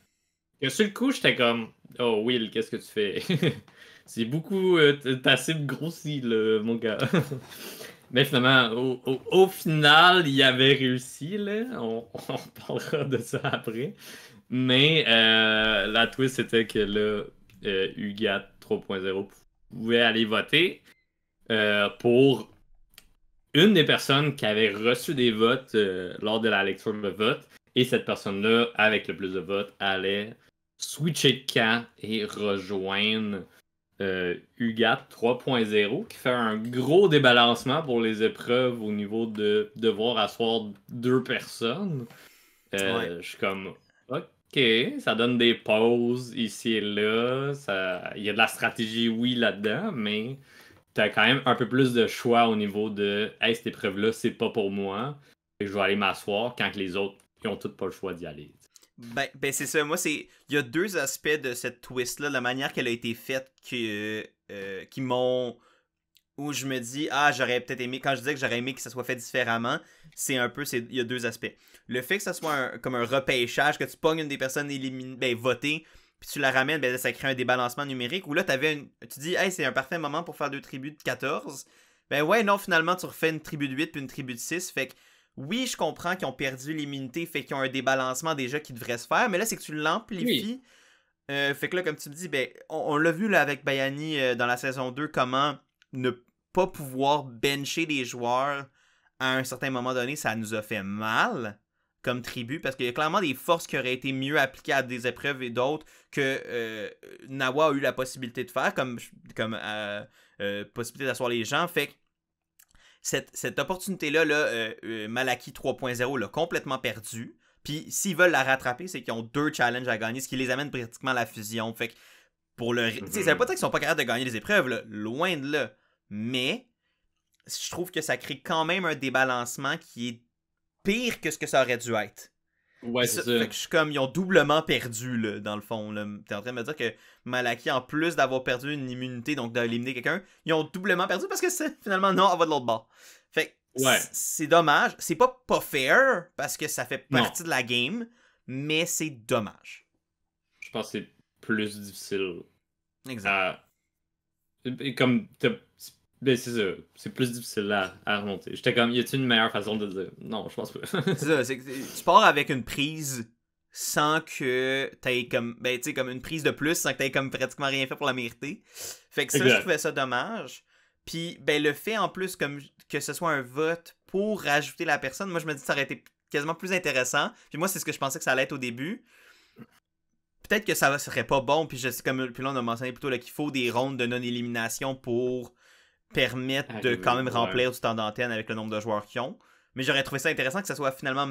B: Et sur le coup, j'étais comme, oh Will, qu'est-ce que tu fais? C'est beaucoup ta cible grossie, là, mon gars. Mais finalement, au final, il avait réussi, là. On parlera de ça après. Mais la twist, c'était que là, UGAT 3.0 pouvait aller voter pour une des personnes qui avait reçu des votes lors de la lecture de vote. Et cette personne-là, avec le plus de votes, allait switcher de camp et rejoindre UGAT 3.0, qui fait un gros débalancement pour les épreuves au niveau de devoir asseoir deux personnes.
A: Ouais.
B: Je suis comme, ok, ça donne des pauses ici et là. Il y a de la stratégie, oui, là-dedans, mais t'as quand même un peu plus de choix au niveau de, hey, cette épreuve-là, c'est pas pour moi. Fait que je vais aller m'asseoir quand que les autres, ils ont tous pas le choix d'y aller.
A: Ben c'est ça. Moi, c'est. Il y a deux aspects de cette twist-là, la manière qu'elle a été faite qui m'ont. Où je me dis, ah, j'aurais peut-être aimé. Quand je disais que j'aurais aimé que ça soit fait différemment, c'est un peu. Il y a deux aspects. Le fait que ça soit comme un repêchage, que tu pognes une des personnes éliminées, ben, votées, puis tu la ramènes, ben, ça crée un débalancement numérique. Où là, tu dis, hey, c'est un parfait moment pour faire deux tribus de 14. Ben ouais, non, finalement, tu refais une tribu de 8 puis une tribu de 6. Fait que oui, je comprends qu'ils ont perdu l'immunité, fait qu'ils ont un débalancement déjà qui devrait se faire, mais là, c'est que tu l'amplifies. Fait que là, comme tu me dis, ben, on l'a vu là, avec Bayani dans la saison 2, comment ne pas pouvoir bencher des joueurs à un certain moment donné, ça nous a fait mal comme tribu, parce qu'il y a clairement des forces qui auraient été mieux appliquées à des épreuves et d'autres que Nawa a eu la possibilité de faire, comme possibilité d'asseoir les gens. Fait que cette opportunité-là, Malaki 3.0 l'a complètement perdu. Puis s'ils veulent la rattraper, c'est qu'ils ont 2 challenges à gagner, ce qui les amène pratiquement à la fusion. Fait que pour le. Ça veut pas dire qu'ils sont pas capables de gagner les épreuves, là, loin de là. Mais je trouve que ça crée quand même un débalancement qui est pire que ce que ça aurait dû être.
B: Ouais, c'est ça.
A: Fait que je suis comme, ils ont doublement perdu, là, dans le fond. Là. T'es en train de me dire que Malaki, en plus d'avoir perdu une immunité, donc d'éliminer quelqu'un, ils ont doublement perdu parce que c'est finalement non, on va de l'autre bord. Fait que c'est dommage. C'est pas fair parce que ça fait partie de la game, mais c'est dommage.
B: Je pense que c'est plus difficile.
A: Exact.
B: Comme ben c'est ça, c'est plus difficile à remonter. J'étais comme, y a-t-il une meilleure façon de dire? Non, je pense pas.
A: C'est ça, c'est que tu pars avec une prise sans que t'aies comme, ben tu sais, comme une prise de plus, sans que t'aies comme pratiquement rien fait pour la mériter. Fait que ça, je trouvais ça dommage. Puis, ben le fait en plus comme que ce soit un vote pour rajouter la personne, moi je me dis que ça aurait été quasiment plus intéressant. Puis moi, c'est ce que je pensais que ça allait être au début. Peut-être que ça serait pas bon, puis je sais comme puis là on a mentionné plutôt qu'il faut des rondes de non-élimination pour permettre de quand même remplir du temps d'antenne avec le nombre de joueurs qu'ils ont. Mais j'aurais trouvé ça intéressant que ce soit finalement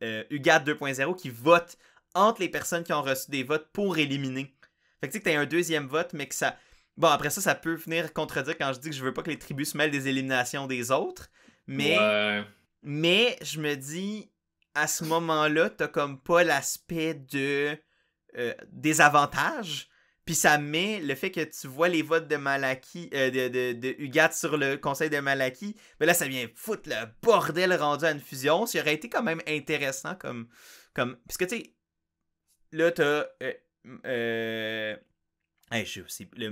A: UGAT 2.0 qui vote entre les personnes qui ont reçu des votes pour éliminer. Fait que tu sais que t'as un deuxième vote, mais que ça... Bon, après ça peut venir contredire quand je dis que je veux pas que les tribus se mêlent des éliminations des autres. Mais je me dis, à ce moment-là, t'as comme pas l'aspect de désavantage. Puis ça met le fait que tu vois les votes de Malaki, de UGAT sur le conseil de Malaki, ben là, ça vient foutre le bordel rendu à une fusion. Ça aurait été quand même intéressant comme... Parce que, tu sais, là, t'as...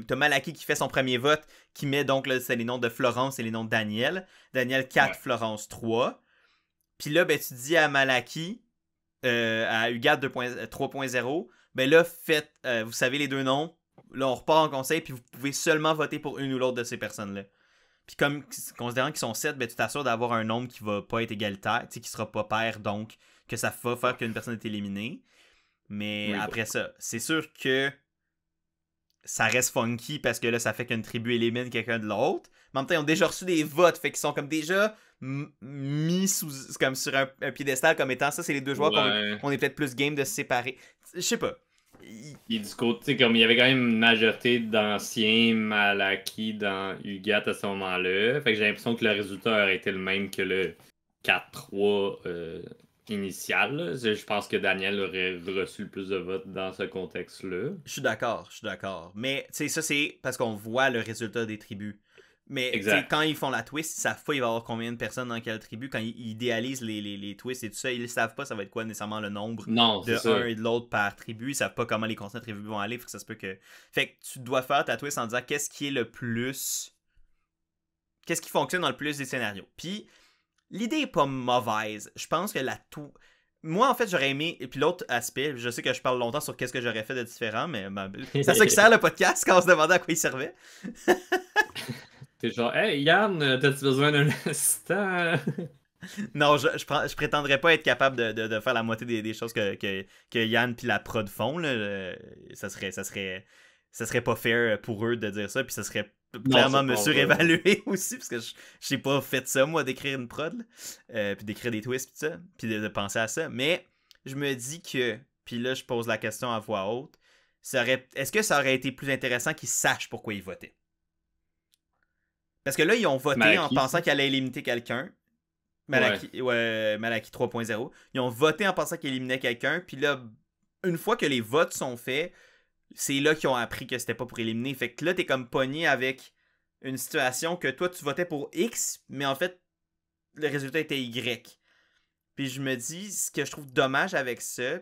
A: t'as Malaki qui fait son premier vote, qui met donc, là, c'est les noms de Florence et les noms de Daniel. Daniel 4, Florence 3. Puis là, ben, tu dis à Malaki, à UGAT 3.0, ben là, faites, vous savez les deux noms, là on repart en conseil, puis vous pouvez seulement voter pour une ou l'autre de ces personnes-là. Puis comme, considérant qu'ils sont 7, ben tu t'assures d'avoir un nombre qui va pas être égalitaire, qui sera pas pair, donc que ça va faire qu'une personne est éliminée. Mais après ça, c'est sûr que ça reste funky parce que là, ça fait qu'une tribu élimine quelqu'un de l'autre. Mais en même temps, ils ont déjà reçu des votes, fait qu'ils sont comme déjà mis comme sur un piédestal comme étant ça, c'est les deux joueurs qu'on est peut-être plus game de se séparer. Je sais pas.
B: Et du côté, comme il y avait quand même une majorité d'anciens Malaki dans UGAT à ce moment-là. Fait que j'ai l'impression que le résultat aurait été le même que le 4-3 initial. Je pense que Daniel aurait reçu le plus de votes dans ce contexte-là.
A: Je suis d'accord. Mais tu sais, ça c'est parce qu'on voit le résultat des tribus. Mais quand ils font la twist, ils savent pas il va y avoir combien de personnes dans quelle tribu. Quand ils idéalisent les twists et tout ça, ils ne savent pas ça va être quoi nécessairement le nombre de un et de l'autre par tribu. Ils savent pas comment les constants de tribu vont aller. Fait que ça se peut que... Fait que tu dois faire ta twist en disant qu'est-ce qui est le plus... Qu'est-ce qui fonctionne dans le plus des scénarios. Puis, l'idée est pas mauvaise. Je pense que moi, en fait, j'aurais aimé... Et puis l'autre aspect, je sais que je parle longtemps sur qu'est-ce que j'aurais fait de différent, mais c'est à ça qui sert le podcast quand on se demandait à quoi il servait.
B: T'es genre, hey Yann, t'as-tu besoin d'un assistant?
A: Non, je prétendrais pas être capable de faire la moitié des choses que Yann puis la prod font. Là. Ça serait pas fair pour eux de dire ça, puis ça serait clairement me surévaluer aussi, parce que j'ai pas fait ça, moi, d'écrire une prod, puis d'écrire des twists, pis ça, puis de penser à ça. Mais je me dis que, puis là, je pose la question à voix haute, est-ce que ça aurait été plus intéressant qu'ils sachent pourquoi ils votaient? Parce que là, ils ont voté en pensant qu'il allait éliminer quelqu'un. Malaki 3.0. Ils ont voté en pensant qu'il éliminait quelqu'un. Puis là, une fois que les votes sont faits, c'est là qu'ils ont appris que c'était pas pour éliminer. Fait que là, t'es comme pogné avec une situation que toi, tu votais pour X, mais en fait, le résultat était Y. Puis je me dis, ce que je trouve dommage avec ça,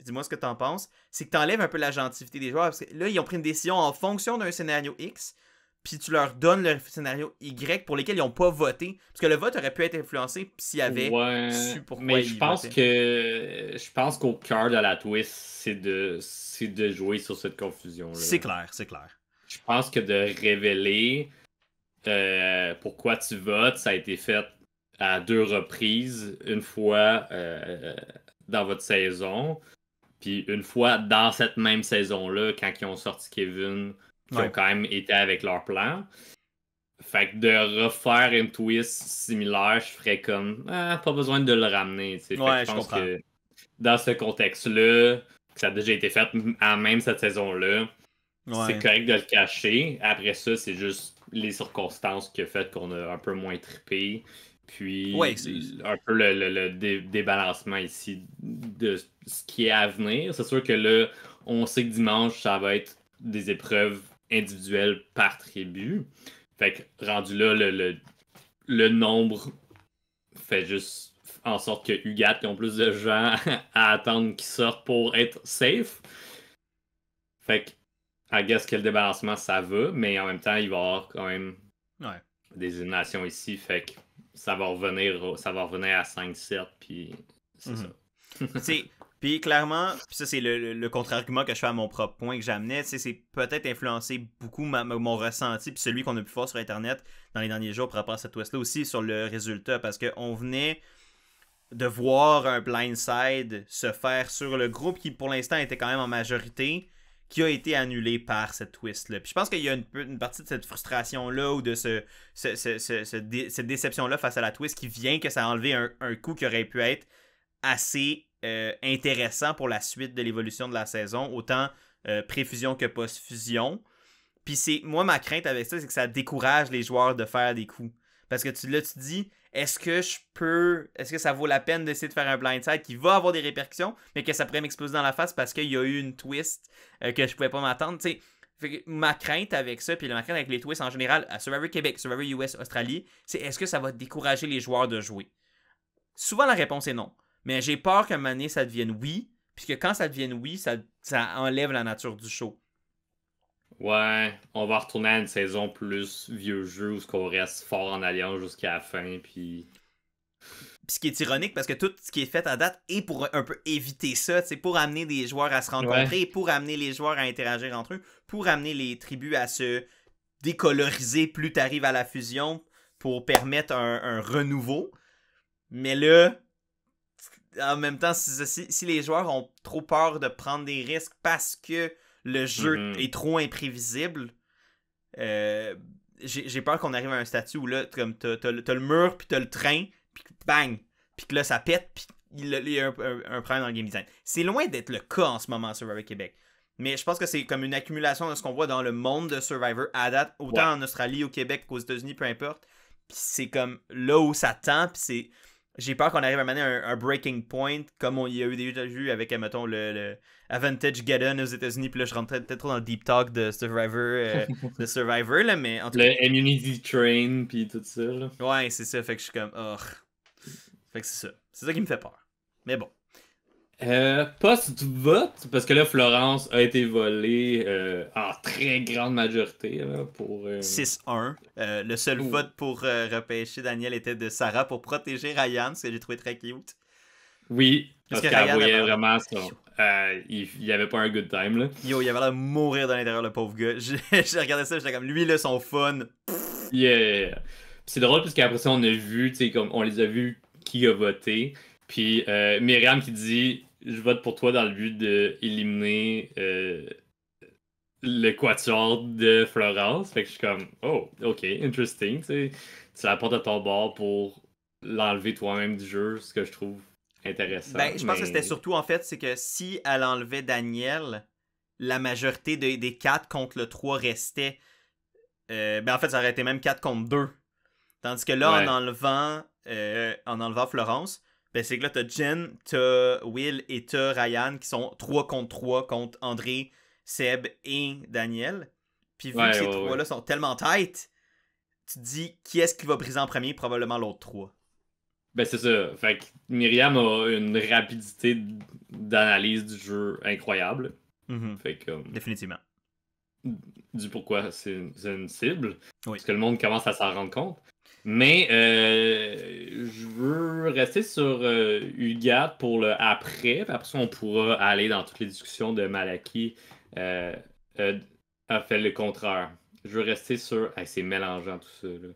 A: dis-moi ce que t'en penses, c'est que t'enlèves un peu la gentilité des joueurs. Parce que là, ils ont pris une décision en fonction d'un scénario X. puis tu leur donnes le scénario Y pour lesquels ils n'ont pas voté. Parce que le vote aurait pu être influencé s'ils avaient su pourquoi
B: mais
A: ils votaient.
B: je pense qu'au cœur de la twist, c'est de jouer sur cette confusion-là.
A: C'est clair, c'est clair.
B: Je pense que de révéler pourquoi tu votes, ça a été fait à 2 reprises. Une fois dans votre saison, puis une fois dans cette même saison-là, quand ils ont sorti Kevin, qui ont quand même été avec leur plan. Fait que de refaire une twist similaire, je ferais comme pas besoin de le ramener. Fait que je pense que dans ce contexte-là, que ça a déjà été fait à même cette saison-là, c'est correct de le cacher. Après ça, c'est juste les circonstances qui ont fait qu'on a un peu moins trippé. Puis un peu le débalancement ici de ce qui est à venir. C'est sûr que là, on sait que dimanche, ça va être des épreuves individuelles par tribu. Fait que rendu là, le nombre fait juste en sorte que UGAT ont plus de gens à attendre qu'ils sortent pour être safe. Fait que, I guess que le débalancement, ça va, mais en même temps, il va y avoir quand même des éliminations ici. Fait que ça va revenir à 5-7, puis c'est ça.
A: Puis clairement, puis ça c'est le contre-argument que je fais à mon propre point que j'amenais, c'est peut-être influencé beaucoup mon ressenti, puis celui qu'on a pu voir sur Internet dans les derniers jours par rapport à cette twist-là aussi sur le résultat, parce qu'on venait de voir un blindside se faire sur le groupe qui pour l'instant était quand même en majorité, qui a été annulé par cette twist-là. Puis je pense qu'il y a une partie de cette frustration-là ou de cette déception-là face à la twist qui vient que ça a enlevé un coup qui aurait pu être assez intéressant pour la suite de l'évolution de la saison, autant pré-fusion que post-fusion. Puis moi, ma crainte avec ça, c'est que ça décourage les joueurs de faire des coups. Parce que tu dis, est-ce que ça vaut la peine d'essayer de faire un blindside qui va avoir des répercussions, mais que ça pourrait m'exploser dans la face parce qu'il y a eu une twist que je pouvais pas m'attendre, tu sais. Ma crainte avec ça, puis ma crainte avec les twists en général, à Survivor Québec, Survivor US, Australie, c'est est-ce que ça va décourager les joueurs de jouer? Souvent, la réponse est non. Mais j'ai peur qu'à un moment donné, ça devienne oui, puisque quand ça devienne oui, ça enlève la nature du show.
B: Ouais, on va retourner à une saison plus vieux jeu où on reste fort en alliance jusqu'à la fin, puis
A: ce qui est ironique, parce que tout ce qui est fait à date est pour un peu éviter ça, c'est pour amener des joueurs à se rencontrer, pour amener les joueurs à interagir entre eux, pour amener les tribus à se décoloriser plus tu arrives à la fusion, pour permettre un renouveau. Mais là, en même temps, si les joueurs ont trop peur de prendre des risques parce que le jeu est trop imprévisible, j'ai peur qu'on arrive à un statut où là, comme t'as le mur, puis t'as le train, puis bang, puis que là, ça pète, puis il y a un problème dans le game design. C'est loin d'être le cas en ce moment sur Survivor Québec. Mais je pense que c'est comme une accumulation de ce qu'on voit dans le monde de Survivor à date, autant en Australie, au Québec qu'aux États-Unis, peu importe. Puis c'est comme là où ça tend, puis c'est... J'ai peur qu'on arrive à mener un breaking point, comme il y a eu déjà vu avec, mettons, le Advantage Gaddon aux États-Unis. Puis là, je rentre peut-être trop dans le deep talk de Survivor, là, mais en tout
B: cas. Le Immunity Train, puis tout ça, là.
A: Ouais, c'est ça. Fait que je suis comme, Fait que c'est ça. C'est ça qui me fait peur. Mais bon.
B: Post-vote, parce que là, Florence a été volée en très grande majorité là, pour...
A: 6-1. Le seul vote pour repêcher Daniel était de Sarah pour protéger Ryan, ce que j'ai trouvé très cute.
B: Oui, parce qu'elle voyait vraiment ça. Il n'y avait pas un good time, là.
A: Yo, il avait l'air de mourir dans l'intérieur, le pauvre gars. J'ai regardé ça, j'étais comme, lui, là, son fun.
B: Yeah. C'est drôle, parce qu'après ça, on a vu, tu sais, comme on les a vus qui a voté. Puis Myriam qui dit... Je vote pour toi dans le but d'éliminer l'équateur de Florence. Fait que je suis comme, oh, ok, interesting. Tu la portes à ton bord pour l'enlever toi-même du jeu, ce que je trouve intéressant.
A: Ben, je pense que c'était surtout, en fait, c'est que si elle enlevait Daniel, la majorité des 4 contre le 3 restait. Ben, en fait, ça aurait été même 4 contre 2. Tandis que là, en enlevant Florence, ben c'est que là, t'as Jen, t'as Will et t'as Ryan qui sont 3 contre 3 contre André, Seb et Daniel. Puis vu que ces 3-là sont tellement tight, tu te dis qui est-ce qui va briser en premier? Probablement l'autre 3.
B: Ben c'est ça. Fait que Myriam a une rapidité d'analyse du jeu incroyable.
A: Fait que, définitivement.
B: du pourquoi c'est une cible.
A: Oui.
B: Parce que le monde commence à s'en rendre compte. Mais je veux rester sur UGAT pour le après. Puis après ça, on pourra aller dans toutes les discussions de Malaki a fait le contraire. Je veux rester sur... Hey, c'est mélangeant tout ça. Là.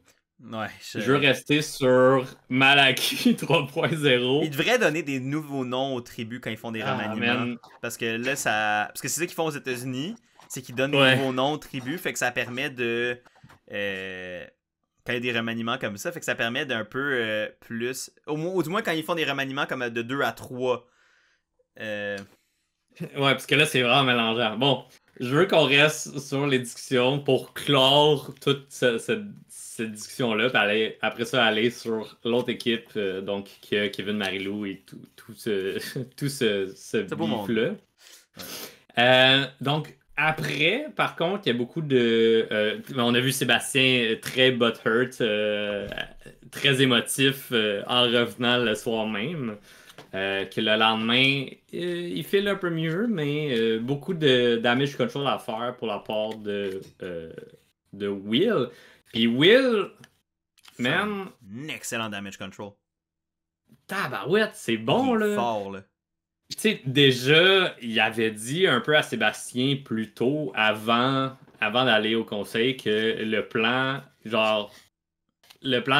A: Ouais,
B: Je veux rester sur Malaki 3.0.
A: Ils devraient donner des nouveaux noms aux tribus quand ils font des remaniements. Parce que là, ça. Parce que c'est ça qu'ils font aux États-Unis. C'est qu'ils donnent des nouveaux noms aux tribus. Fait que ça permet de. Quand il y a des remaniements comme ça, fait que ça permet d'un peu plus. Ou du moins quand ils font des remaniements comme de 2 à 3.
B: Ouais, parce que là, c'est vraiment mélangeant. Bon, je veux qu'on reste sur les discussions pour clore toute cette discussion-là, puis après ça, aller sur l'autre équipe, donc qui a Kevin Marilou et tout ce beef-là. Ouais. Donc, après, par contre, il y a beaucoup de... on a vu Sébastien très butthurt, très émotif en revenant le soir même. Que le lendemain, il file un peu mieux, mais beaucoup de damage control à faire pour la part de Will. Puis Will, man...
A: Un excellent damage control.
B: Tabarouette, c'est bon, là.
A: Fort, là.
B: Tu sais, déjà, il avait dit un peu à Sébastien plus tôt, avant d'aller au conseil, que le plan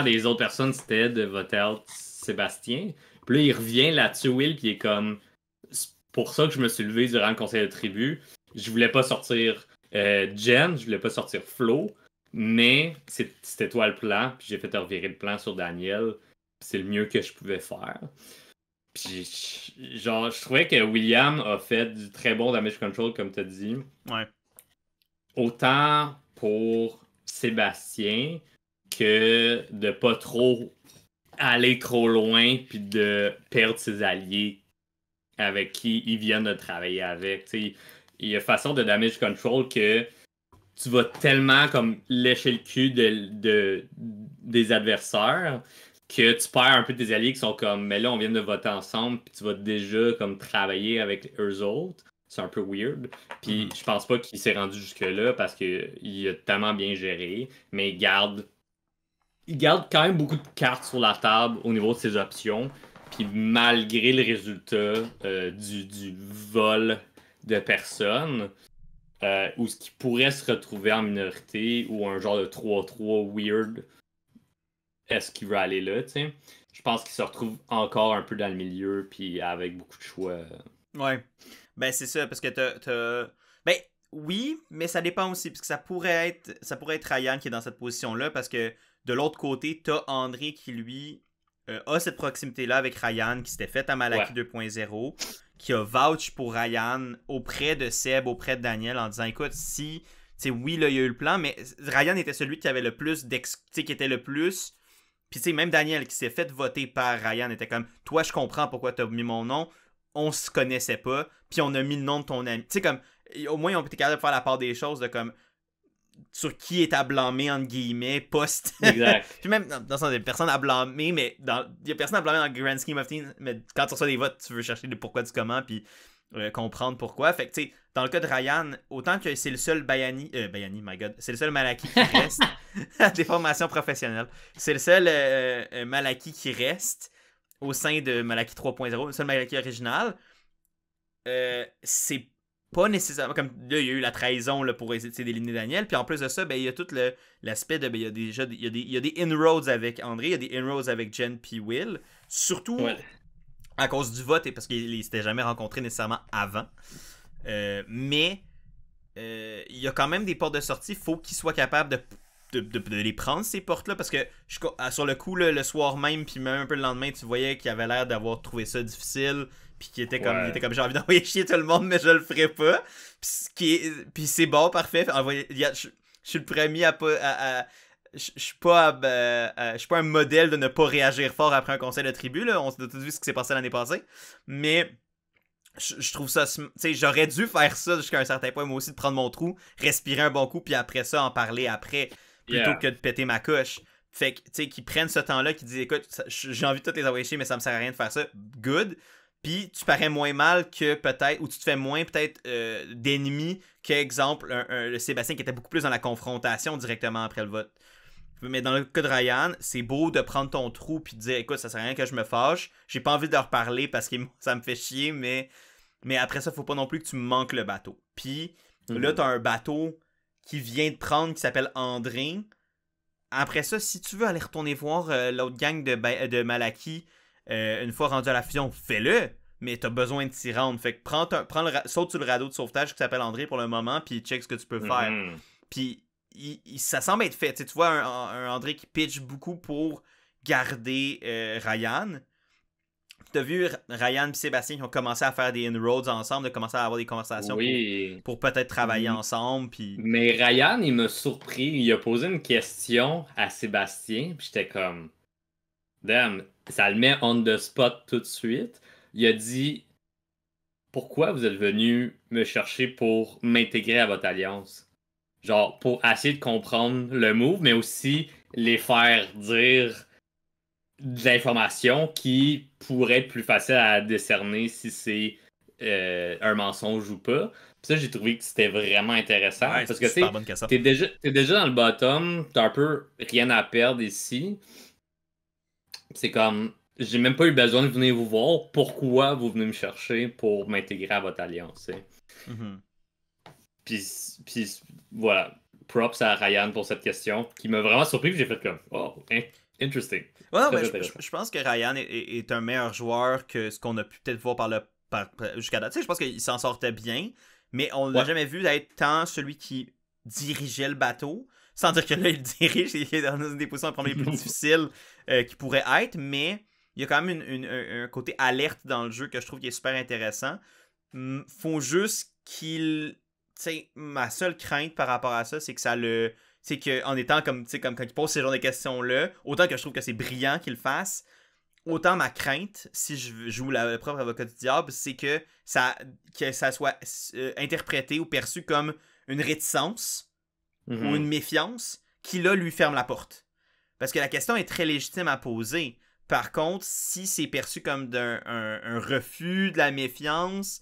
B: des autres personnes, c'était de voter out Sébastien. Puis là, il revient là-dessus, Will, puis il est comme... C'est pour ça que je me suis levé durant le conseil de tribu. Je voulais pas sortir Jen, je voulais pas sortir Flo, mais c'était toi le plan, puis j'ai fait revirer le plan sur Daniel. C'est le mieux que je pouvais faire. Puis, je trouvais que William a fait du très bon damage control, comme tu as dit.
A: Ouais.
B: Autant pour Sébastien que de pas trop aller trop loin puis de perdre ses alliés avec qui ils viennent de travailler avec. T'sais, il y a façon de damage control que tu vas tellement comme lécher le cul des adversaires que tu perds un peu tes alliés qui sont comme mais là on vient de voter ensemble puis tu vas déjà comme travailler avec eux autres. C'est un peu weird. Puis je pense pas qu'il s'est rendu jusque-là parce qu'il a tellement bien géré, mais il garde quand même beaucoup de cartes sur la table au niveau de ses options. Puis malgré le résultat du vol de personnes, ou ce qui pourrait se retrouver en minorité, ou un genre de 3-3 weird, est-ce qu'il veut aller là, tu sais? Je pense qu'il se retrouve encore un peu dans le milieu, puis avec beaucoup de choix.
A: Ouais. Ben c'est ça, parce que t'as... Ben oui, mais ça dépend aussi, parce que ça pourrait être Ryan qui est dans cette position-là, parce que de l'autre côté, t'as André qui, lui, a cette proximité-là avec Ryan, qui s'était fait à Malaki 2.0, qui a vouch pour Ryan auprès de Seb, auprès de Daniel, en disant, écoute, si, tu sais, oui, là, il y a eu le plan, mais Ryan était celui qui avait le plus qui était le plus... Puis, tu sais, même Daniel, qui s'est fait voter par Ryan, était comme, toi, je comprends pourquoi t'as mis mon nom, on se connaissait pas, puis on a mis le nom de ton ami. Tu sais, comme, au moins, ils ont été capables de faire la part des choses, de comme, sur qui est à blâmer, entre guillemets, post.
B: Exact.
A: Puis même, dans le sens, il y a personne à blâmer, mais il y a personne à blâmer dans le grand scheme of things, mais quand tu reçois des votes, tu veux chercher le pourquoi du comment, puis comprendre pourquoi. Fait que, tu sais, dans le cas de Ryan, autant que c'est le seul Bayani, my god, c'est le seul Malaki qui reste, des formations professionnelles, c'est le seul Malaki qui reste au sein de Malaki 3.0, le seul Malaki original, c'est pas nécessairement comme là il y a eu la trahison là, pour essayer d'éliminer Daniel, puis en plus de ça ben il y a tout l'aspect de ben il y a des inroads avec André, il y a des inroads avec Jen puis Will, surtout à cause du vote et parce qu'ils s'étaient jamais rencontrés nécessairement avant, mais il y a quand même des portes de sortie, faut qu'ils soient capables de les prendre ces portes-là, parce que sur le coup, là, le soir même, puis même un peu le lendemain, tu voyais qu'il avait l'air d'avoir trouvé ça difficile, puis qu'il était comme, j'ai envie d'envoyer chier tout le monde, mais je le ferai pas. Puis c'est bon, parfait. Je suis le premier à pas... Je suis pas un modèle de ne pas réagir fort après un conseil de tribu, là. On a tous vu ce qui s'est passé l'année passée. Mais... Je trouve ça... Tu sais, j'aurais dû faire ça jusqu'à un certain point, moi aussi, de prendre mon trou, respirer un bon coup, puis après ça, en parler après, plutôt que de péter ma coche. Fait que, tu sais, qu'ils prennent ce temps-là, qu'ils disent, écoute, j'ai envie de toutes les envoyer chier, mais ça me sert à rien de faire ça. Good. Puis tu parais moins mal que peut-être, ou tu te fais moins peut-être d'ennemis qu'exemple le Sébastien qui était beaucoup plus dans la confrontation directement après le vote. Mais dans le cas de Ryan, c'est beau de prendre ton trou puis de dire écoute, ça sert à rien que je me fâche. J'ai pas envie de leur parler parce que ça me fait chier, mais après ça, faut pas non plus que tu me manques le bateau. Puis là, t'as un bateau qui vient de prendre qui s'appelle André. Après ça, si tu veux aller retourner voir l'autre gang de Malaki une fois rendu à la fusion, fais-le. Mais t'as besoin de t'y rendre. Fait que saute sur le radeau de sauvetage qui s'appelle André pour le moment, puis check ce que tu peux faire. Puis ça semble être fait. Tu vois un André qui pitch beaucoup pour garder Ryan. T'as vu Ryan et Sébastien qui ont commencé à faire des inroads ensemble, de commencer à avoir des conversations pour peut-être travailler ensemble. Puis...
B: Mais Ryan, il m'a surpris. Il a posé une question à Sébastien, puis j'étais comme... Damn, ça le met on the spot tout de suite. Il a dit... Pourquoi vous êtes venu me chercher pour m'intégrer à votre alliance? Genre, pour essayer de comprendre le move, mais aussi les faire dire de l'information qui pourrait être plus facile à décerner si c'est un mensonge ou pas. Puis ça, j'ai trouvé que c'était vraiment intéressant.
A: Ouais,
B: parce que
A: super bonne question.
B: t'es déjà dans le bottom, t'as un peu rien à perdre ici. C'est comme, j'ai même pas eu besoin de venir vous voir. Pourquoi vous venez me chercher pour m'intégrer à votre alliance?
A: Mm-hmm.
B: Puis voilà, props à Ryan pour cette question qui m'a vraiment surpris. J'ai fait comme, oh, interesting.
A: Ouais, non, mais je pense que Ryan est un meilleur joueur que ce qu'on a pu peut-être voir jusqu'à date. Tu sais, je pense qu'il s'en sortait bien, mais on l'a jamais vu être tant celui qui dirigeait le bateau. Sans dire que là, il dirige, il est dans une des positions les plus difficiles qu'il pourrait être, mais il y a quand même un côté alerte dans le jeu que je trouve qui est super intéressant. Faut juste qu'il... Tu sais, ma seule crainte par rapport à ça, c'est que ça le... C'est qu'en étant comme quand il pose ces genres de questions-là, autant que je trouve que c'est brillant qu'il le fasse, autant ma crainte, si je joue le propre avocat du diable, c'est que ça soit interprété ou perçu comme une réticence ou une méfiance qui, là, lui ferme la porte. Parce que la question est très légitime à poser. Par contre, si c'est perçu comme un refus de la méfiance...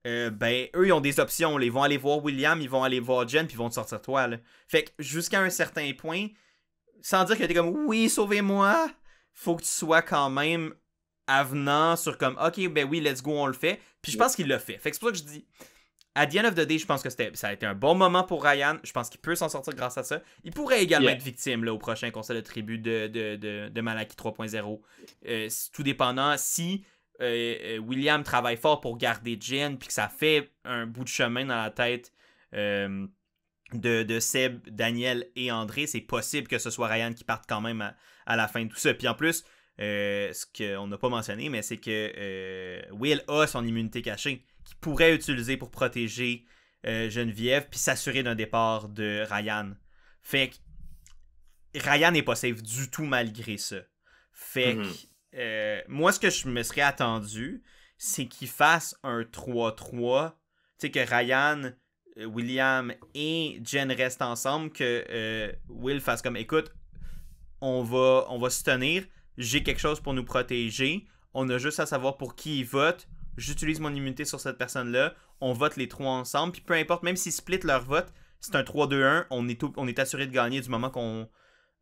A: ben, eux, ils ont des options. Là. Ils vont aller voir William, ils vont aller voir Jen, puis ils vont te sortir toi. Là. Fait que jusqu'à un certain point, sans dire que t'es comme oui, sauvez-moi, faut que tu sois quand même avenant sur comme ok, ben oui, let's go, on le fait. Puis je pense qu'il l'a fait. Fait que c'est pour ça que je dis, at the end of the day, je pense que ça a été un bon moment pour Ryan. Je pense qu'il peut s'en sortir grâce à ça. Il pourrait également être victime là, au prochain conseil de tribu de Malaki 3.0. Tout dépendant si. William travaille fort pour garder Jen, puis que ça fait un bout de chemin dans la tête de Seb, Daniel et André, c'est possible que ce soit Ryan qui parte quand même à la fin de tout ça. Puis en plus, ce qu'on n'a pas mentionné, mais c'est que Will a son immunité cachée qu'il pourrait utiliser pour protéger Geneviève puis s'assurer d'un départ de Ryan. Fait que Ryan n'est pas safe du tout malgré ça. Fait que moi, ce que je me serais attendu, c'est qu'il fasse un 3-3. Tu sais, que Ryan, William et Jen restent ensemble, que Will fasse comme, écoute, on va se tenir, j'ai quelque chose pour nous protéger, on a juste à savoir pour qui il vote, j'utilise mon immunité sur cette personne-là, on vote les trois ensemble, puis peu importe, même s'ils splitent leur vote, c'est un 3-2-1, on est assuré de gagner du moment qu'on...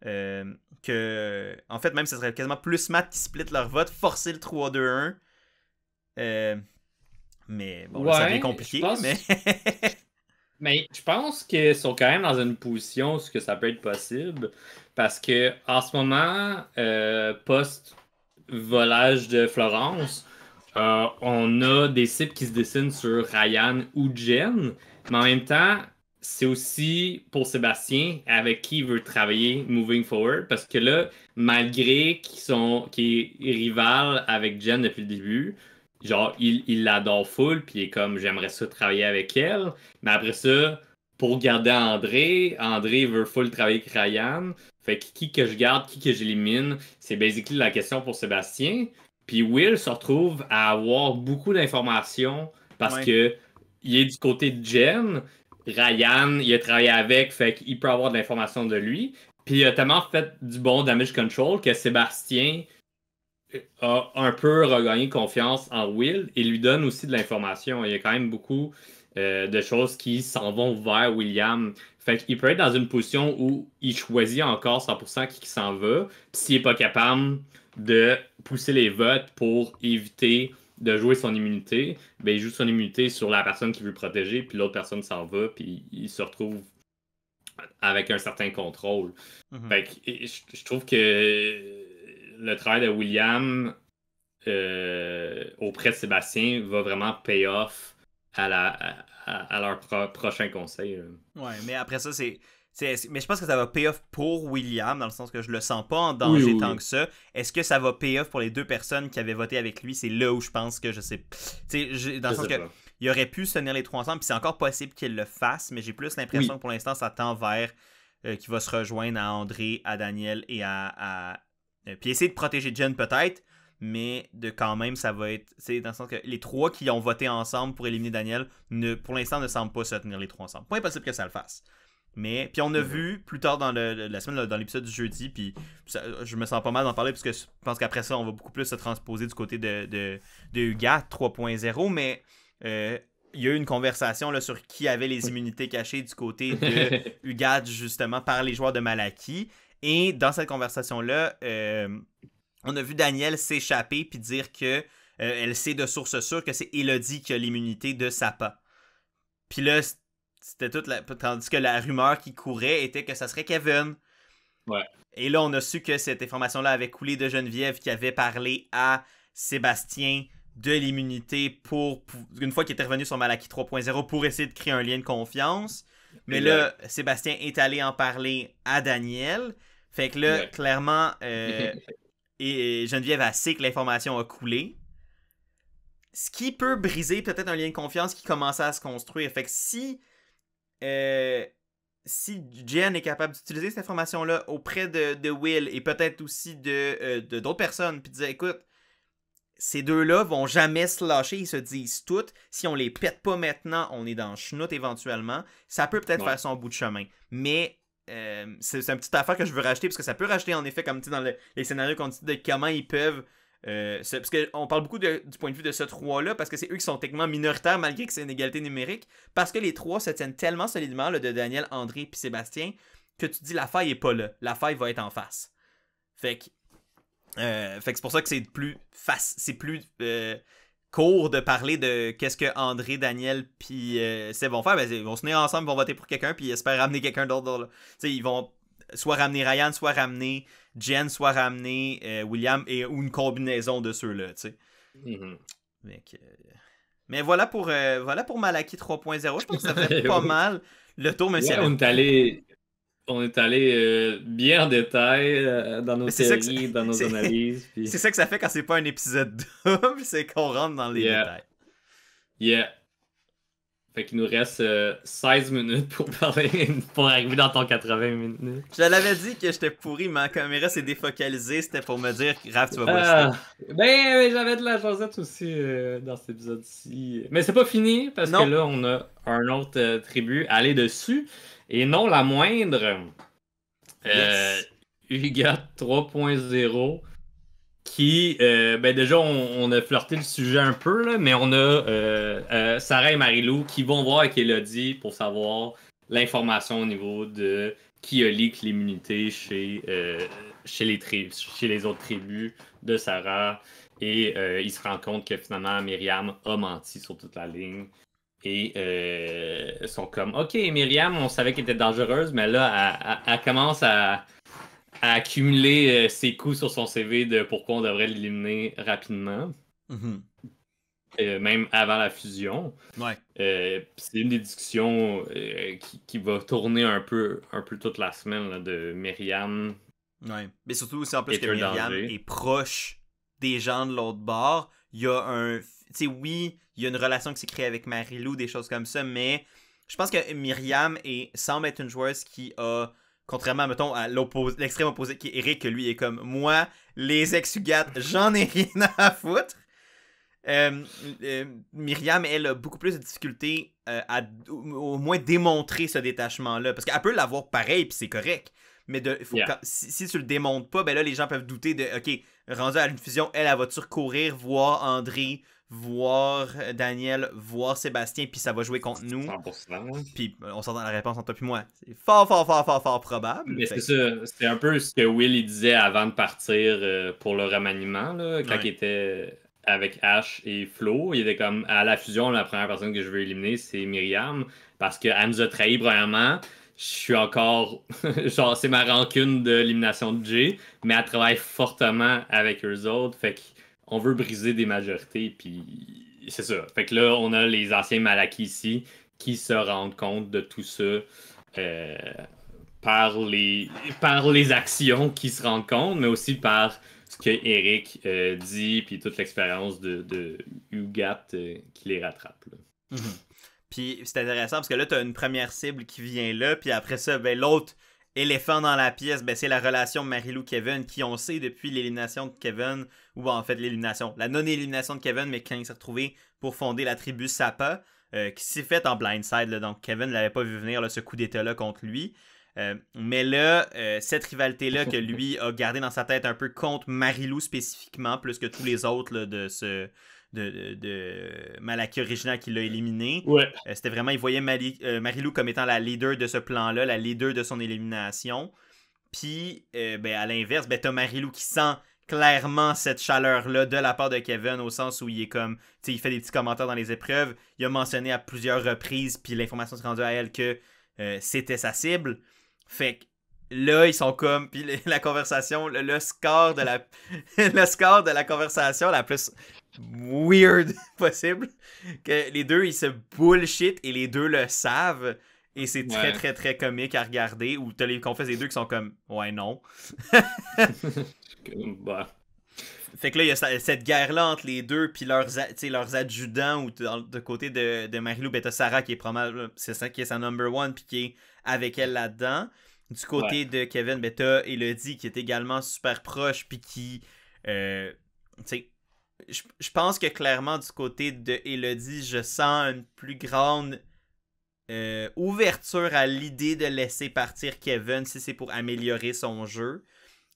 A: en fait, même ce serait quasiment plus Matt qui split leur vote, forcer le 3-2-1. Mais bon, là, ça devient compliqué.
B: Mais je pense qu'ils sont quand même dans une position où ça peut être possible. Parce que en ce moment, post-volage de Florence, on a des cibles qui se dessinent sur Ryan ou Jen. Mais en même temps, c'est aussi pour Sébastien avec qui il veut travailler moving forward. Parce que là, malgré qu'il est rival avec Jen depuis le début, genre, il l'adore full, puis il est comme, j'aimerais ça travailler avec elle. Mais après ça, pour garder André veut full travailler avec Ryan. Fait que qui que je garde, qui que j'élimine, c'est basically la question pour Sébastien. Puis Will se retrouve à avoir beaucoup d'informations parce que il est du côté de Jen. Ryan, il a travaillé avec, fait qu'il peut avoir de l'information de lui. Puis il a tellement fait du bon damage control que Sébastien a un peu regagné confiance en Will et lui donne aussi de l'information. Il y a quand même beaucoup de choses qui s'en vont vers William. Fait qu'il peut être dans une position où il choisit encore 100% qui s'en va. Puis s'il n'est pas capable de pousser les votes pour éviter de jouer son immunité, ben il joue son immunité sur la personne qu'il veut protéger, puis l'autre personne s'en va, puis il se retrouve avec un certain contrôle. Fait que je trouve que le travail de William auprès de Sébastien va vraiment pay off à leur prochain conseil.
A: Ouais, mais après ça, mais je pense que ça va pay off pour William, dans le sens que je le sens pas en
B: Oui,
A: danger
B: oui,
A: tant
B: oui.
A: que ça. Est-ce que ça va pay off pour les deux personnes qui avaient voté avec lui? C'est là où je pense que je sais. Dans le
B: Je
A: sens
B: sais
A: que
B: pas.
A: il aurait pu se tenir les trois ensemble, puis c'est encore possible qu'il le fasse, mais j'ai plus l'impression
B: Oui.
A: que pour l'instant, ça tend vers qu'il va se rejoindre à André, à Daniel et puis essayer de protéger Jen peut-être, mais de quand même, ça va être. C'est dans le sens que les trois qui ont voté ensemble pour éliminer Daniel, pour l'instant, ne semblent pas se tenir les trois ensemble. Pas impossible que ça le fasse. Mais, puis on a vu plus tard dans la semaine, dans l'épisode du jeudi, puis je me sens pas mal d'en parler, parce que je pense qu'après ça, on va beaucoup plus se transposer du côté de Hugat 3.0, mais il y a eu une conversation là, sur qui avait les immunités cachées du côté de Hugat, justement, par les joueurs de Malaki. Et dans cette conversation-là, on a vu Daniel s'échapper puis dire que elle sait de source sûre que c'est Elodie qui a l'immunité de Sapa. Puis là, c'était toute tandis que la rumeur qui courait était que ça serait Kevin.
B: Ouais.
A: Et là, on a su que cette information-là avait coulé de Geneviève qui avait parlé à Sébastien de l'immunité pour une fois qu'il était revenu sur Malaki 3.0 pour essayer de créer un lien de confiance. Mais là, Sébastien est allé en parler à Daniel. Fait que là, clairement, et Geneviève a sait que l'information a coulé. Ce qui peut briser peut-être un lien de confiance qui commençait à se construire. Fait que si Jen est capable d'utiliser cette information-là auprès de Will et peut-être aussi de d'autres personnes, puis de dire, écoute, ces deux-là vont jamais se lâcher, ils se disent toutes, si on les pète pas maintenant, on est dans le chenoute éventuellement, ça peut peut-être faire son bout de chemin. Mais c'est une petite affaire que je veux rajouter, parce que ça peut rajouter en effet, comme tu sais, dans les scénarios qu'on dit, de comment ils peuvent... parce qu'on parle beaucoup du point de vue de ce 3-là, parce que c'est eux qui sont techniquement minoritaires, malgré que c'est une égalité numérique, parce que les trois se tiennent tellement solidement, là, de Daniel, André puis Sébastien, que tu te dis la faille est pas là, la faille va être en face. Fait que c'est pour ça que c'est plus court de parler de qu'est-ce que André, Daniel puis Seb vont faire. Ben, ils vont se tenir ensemble, ils vont voter pour quelqu'un, puis ils espèrent ramener quelqu'un d'autre. Ils vont soit ramener Ryan, soit ramener Jen, soit ramener William, ou une combinaison de ceux-là. Mais voilà pour Malaki 3.0. Je pense que ça fait pas mal le tour, monsieur.
B: Ouais, on est allé bien en détail dans nos théories, dans nos analyses. Puis...
A: C'est ça que ça fait quand c'est pas un épisode double, c'est qu'on rentre dans les détails.
B: Yeah. Fait qu'il nous reste 16 minutes pour arriver dans ton 80 minutes.
A: Je l'avais dit que j'étais pourri, ma caméra s'est défocalisée, c'était pour me dire, Raph, tu vas bullshiter.
B: Ben, j'avais de la jasette aussi dans cet épisode-ci. Mais c'est pas fini, parce que là, on a un autre tribu à aller dessus. Et non la moindre, Hugat 3.0, qui, ben déjà, on a flirté le sujet un peu, là, mais on a Sarah et Marie-Lou qui vont voir avec Elodie pour savoir l'information au niveau de qui a leak l'immunité chez les autres tribus de Sarah. Et ils se rendent compte que finalement, Myriam a menti sur toute la ligne. Et sont comme, OK, Myriam, on savait qu'elle était dangereuse, mais là, elle commence à accumuler ses coups sur son CV de pourquoi on devrait l'éliminer rapidement. Même avant la fusion.
A: Ouais.
B: C'est une des discussions qui va tourner un peu toute la semaine là, de Myriam.
A: Ouais. Mais surtout aussi en plus que Myriam est proche des gens de l'autre bord. Il y a un... Tu sais, oui, il y a une relation qui s'est créée avec Marie-Lou, des choses comme ça, mais je pense que Myriam semble être une joueuse qui a, contrairement, mettons, à l'extrême opposé qui est Eric, que lui est comme, moi, les ex-Hugat, j'en ai rien à foutre. Myriam, elle a beaucoup plus de difficultés à au moins démontrer ce détachement-là, parce qu'elle peut l'avoir pareil, puis c'est correct, mais si tu le démontes pas, ben là, les gens peuvent douter de, OK, rendu à une fusion, elle va-tu recourir, voir André, voir Daniel, voir Sébastien, puis ça va jouer contre nous.
B: 100%.
A: Puis on s'entend la réponse entre toi et moi. C'est fort, fort, fort, fort, fort probable.
B: Mais c'est ça, c'est un peu ce que Will il disait avant de partir pour le remaniement, là, quand il était avec Ash et Flo. Il était comme, à la fusion, la première personne que je veux éliminer, c'est Myriam, parce qu'elle nous a trahis, premièrement. Je suis encore, genre, c'est ma rancune de l'élimination de Jay, mais elle travaille fortement avec eux autres, fait qu'on veut briser des majorités, puis c'est ça. Fait que là, on a les anciens Malaki ici qui se rendent compte de tout ça par les actions qui se rendent compte, mais aussi par ce que Eric dit, puis toute l'expérience de Ugat qui les rattrape. Là.
A: Puis c'est intéressant parce que là, tu as une première cible qui vient là, puis après ça, ben, l'autre éléphant dans la pièce, ben, c'est la relation Marilou-Kevin qui, on sait, depuis l'élimination de Kevin, ou en fait la non-élimination de Kevin, mais quand il s'est retrouvé pour fonder la tribu Sapa, qui s'est faite en blindside, là, donc Kevin ne l'avait pas vu venir, là, ce coup d'état-là contre lui. Mais là, cette rivalité-là que lui a gardé dans sa tête un peu contre Marilou spécifiquement, plus que tous les autres là, de Malaki original qui l'a éliminé.
B: Ouais.
A: C'était vraiment, il voyait Marilou comme étant la leader de ce plan-là, la leader de son élimination. Puis, ben, à l'inverse, ben, t'as Marilou qui sent clairement cette chaleur-là de la part de Kevin, au sens où il est comme, tu sais, il fait des petits commentaires dans les épreuves. Il a mentionné à plusieurs reprises, puis l'information s'est rendue à elle que c'était sa cible. Fait que là, ils sont comme. Puis la conversation, le score de la. le score de la conversation la plus weird possible. Que les deux, ils se bullshit et les deux le savent. Et c'est très, très, très comique à regarder. Ou t'as les confesses des deux qui sont comme. Ouais, non.
B: Bah.
A: Fait que là, il y a cette guerre-là entre les deux, puis leurs adjudants, ou de côté de Marilou, ben t'as Sarah qui est probablement, c'est ça qui est sa number one, puis qui est avec elle là-dedans. Du côté de Kevin, ben t'as Elodie qui est également super proche, puis qui, tu sais, je pense que clairement du côté de Elodie, je sens une plus grande ouverture à l'idée de laisser partir Kevin si c'est pour améliorer son jeu.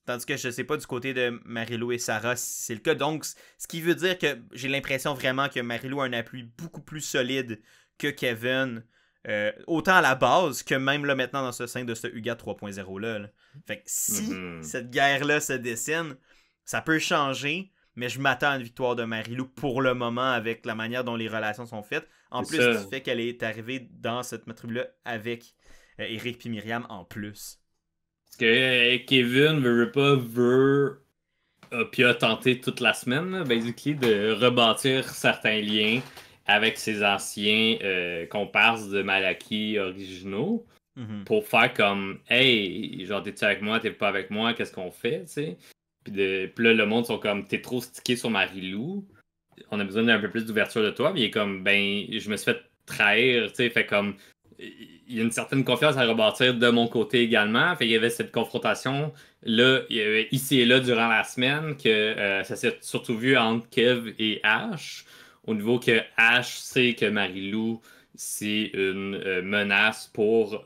A: Tandis que je sais pas du côté de Marilou et Sarah si c'est le cas. Donc, ce qui veut dire que j'ai l'impression vraiment que Marilou a un appui beaucoup plus solide que Kevin. Autant à la base que même là maintenant dans ce sein de ce UGA 3.0 là. Fait que si cette guerre-là se dessine, ça peut changer, mais je m'attends à une victoire de Marilou pour le moment avec la manière dont les relations sont faites. En plus du fait qu'elle est arrivée dans cette tribu-là avec Eric et Myriam en plus.
B: Parce que Kevin puis a tenté toute la semaine, là, basically, de rebâtir certains liens avec ses anciens comparses de Malaki originaux pour faire comme hey, genre t'es-tu avec moi, t'es pas avec moi, qu'est-ce qu'on fait, tu sais? Puis là, le monde sont comme t'es trop stické sur Marilou, on a besoin d'un peu plus d'ouverture de toi, puis il est comme ben, je me suis fait trahir, tu sais, fait comme il y a une certaine confiance à rebâtir de mon côté également. Fait qu'il y avait cette confrontation là, ici et là durant la semaine que ça s'est surtout vu entre Kev et Ash. Au niveau que Ash sait que Marilou c'est une menace pour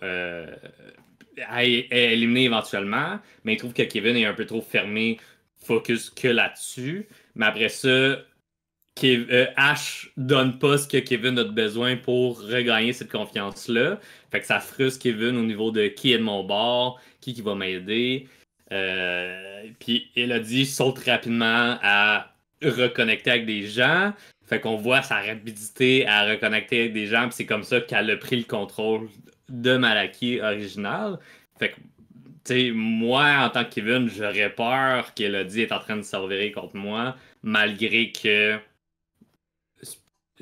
B: éliminer éventuellement, mais il trouve que Kevin est un peu trop fermé, focus que là-dessus. Mais après ça, Ash donne pas ce que Kevin a besoin pour regagner cette confiance-là. Fait que ça frustre Kevin au niveau de qui est de mon bord, qui va m'aider. Puis Elodie saute rapidement à reconnecter avec des gens. Fait qu'on voit sa rapidité à reconnecter avec des gens. Puis c'est comme ça qu'elle a pris le contrôle de Malaki original. Fait que, tu sais, moi, en tant que Kevin, j'aurais peur qu'Elodie est en train de servir contre moi, malgré que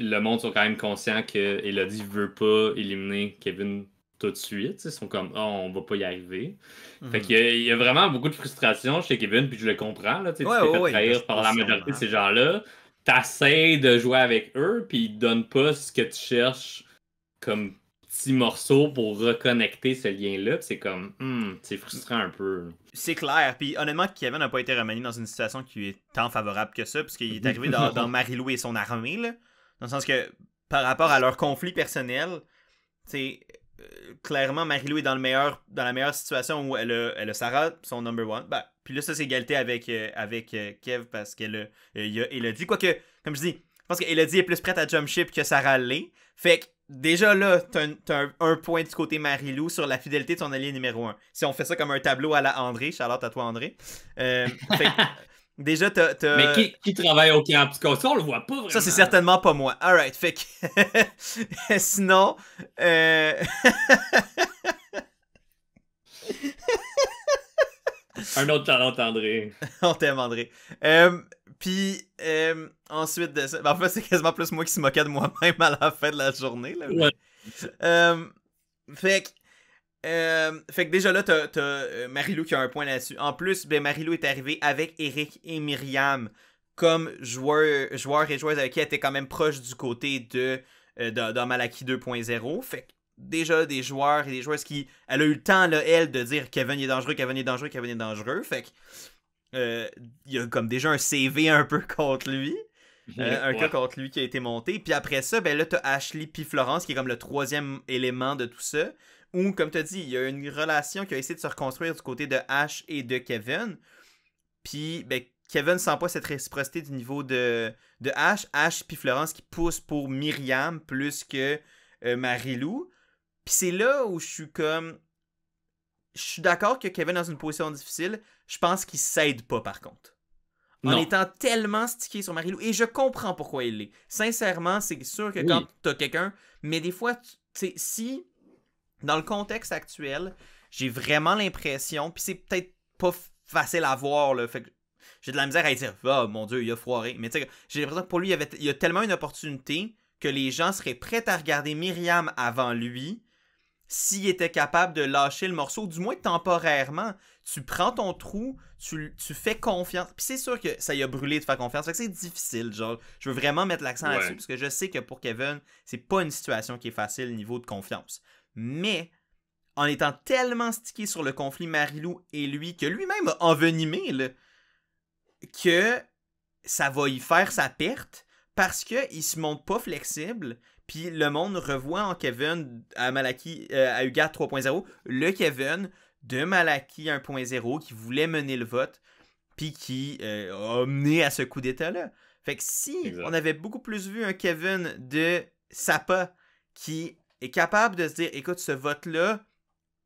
B: le monde sont quand même conscients que Elodie veut pas éliminer Kevin tout de suite. Ils sont comme, oh, on va pas y arriver. Fait qu'il y a vraiment beaucoup de frustration chez Kevin, puis je le comprends. Là, tu t'es fait trahir par la majorité de ces gens-là. T'essayes de jouer avec eux, puis ils te donnent pas ce que tu cherches comme petit morceau pour reconnecter ce lien-là. C'est comme, c'est frustrant un peu.
A: C'est clair. Puis honnêtement, Kevin n'a pas été remanié dans une situation qui est tant favorable que ça, puisqu'il est arrivé dans Marilou et son armée, là. Dans le sens que, par rapport à leur conflit personnel, clairement, Marie-Lou est dans la meilleure situation où elle a Sarah, son number one. Ben, puis là, ça, c'est égalité avec Kev parce elle a dit. Quoique, comme je dis, je pense qu'elle a dit est plus prête à jump ship que Sarah l'est. Fait que, déjà là, t'as un point du côté Marie-Lou sur la fidélité de son allié numéro 1. Si on fait ça comme un tableau à la André, Charlotte à toi, André. Fait que, déjà, t'as...
B: Mais qui travaille au camp? Parce que ça, on le voit pas vraiment.
A: Ça, c'est certainement pas moi. Alright, fait que... Sinon...
B: Un autre talent, André.
A: On t'aime, André. Puis, ensuite de ça... Ben, en fait, c'est quasiment plus moi qui se moquais de moi-même à la fin de la journée. Là, mais... Fait que déjà là, t'as Marie-Lou qui a un point là-dessus. En plus, ben, Marie-Lou est arrivée avec Eric et Myriam comme joueurs et joueuses avec qui elle était quand même proche du côté dans Malaki 2.0. Fait que déjà des joueurs et des joueuses qui... Elle a eu le temps, là, elle, de dire Kevin est dangereux, Kevin est dangereux, Kevin est dangereux. Fait que il y a comme déjà un CV un peu contre lui. Un cas contre lui qui a été monté. Puis après ça, ben là, t'as Ashley puis Florence qui est comme le troisième élément de tout ça. Où, comme tu as dit, il y a une relation qui a essayé de se reconstruire du côté de Ash et de Kevin. Puis, ben, Kevin ne sent pas cette réciprocité du niveau de Ash. Ash puis Florence qui poussent pour Myriam plus que Marie-Lou. Puis c'est là où je suis comme... Je suis d'accord que Kevin est dans une position difficile. Je pense qu'il s'aide pas, par contre. En étant tellement stické sur Marie-Lou. Et je comprends pourquoi il l'est. Sincèrement, c'est sûr que quand t'as quelqu'un... Mais des fois, tu sais, si... Dans le contexte actuel, j'ai vraiment l'impression, puis c'est peut-être pas facile à voir, là, fait que j'ai de la misère à dire « Oh mon Dieu, il a foiré », mais tu sais, j'ai l'impression que pour lui, il y a tellement une opportunité que les gens seraient prêts à regarder Myriam avant lui s'il était capable de lâcher le morceau, du moins temporairement. Tu prends ton trou, tu fais confiance, puis c'est sûr que ça y a brûlé de faire confiance, fait que c'est difficile, genre, je veux vraiment mettre l'accent là-dessus, parce que je sais que pour Kevin, c'est pas une situation qui est facile niveau de confiance. Mais, en étant tellement stické sur le conflit Marie-Lou et lui, que lui-même a envenimé, là, que ça va y faire sa perte, parce qu'il se montre pas flexible, puis le monde revoit en Kevin à Malaki, à Ugat 3.0, le Kevin de Malaki 1.0 qui voulait mener le vote, puis qui a mené à ce coup d'état-là. Fait que si on avait beaucoup plus vu un Kevin de Sapa qui est capable de se dire, écoute, ce vote-là,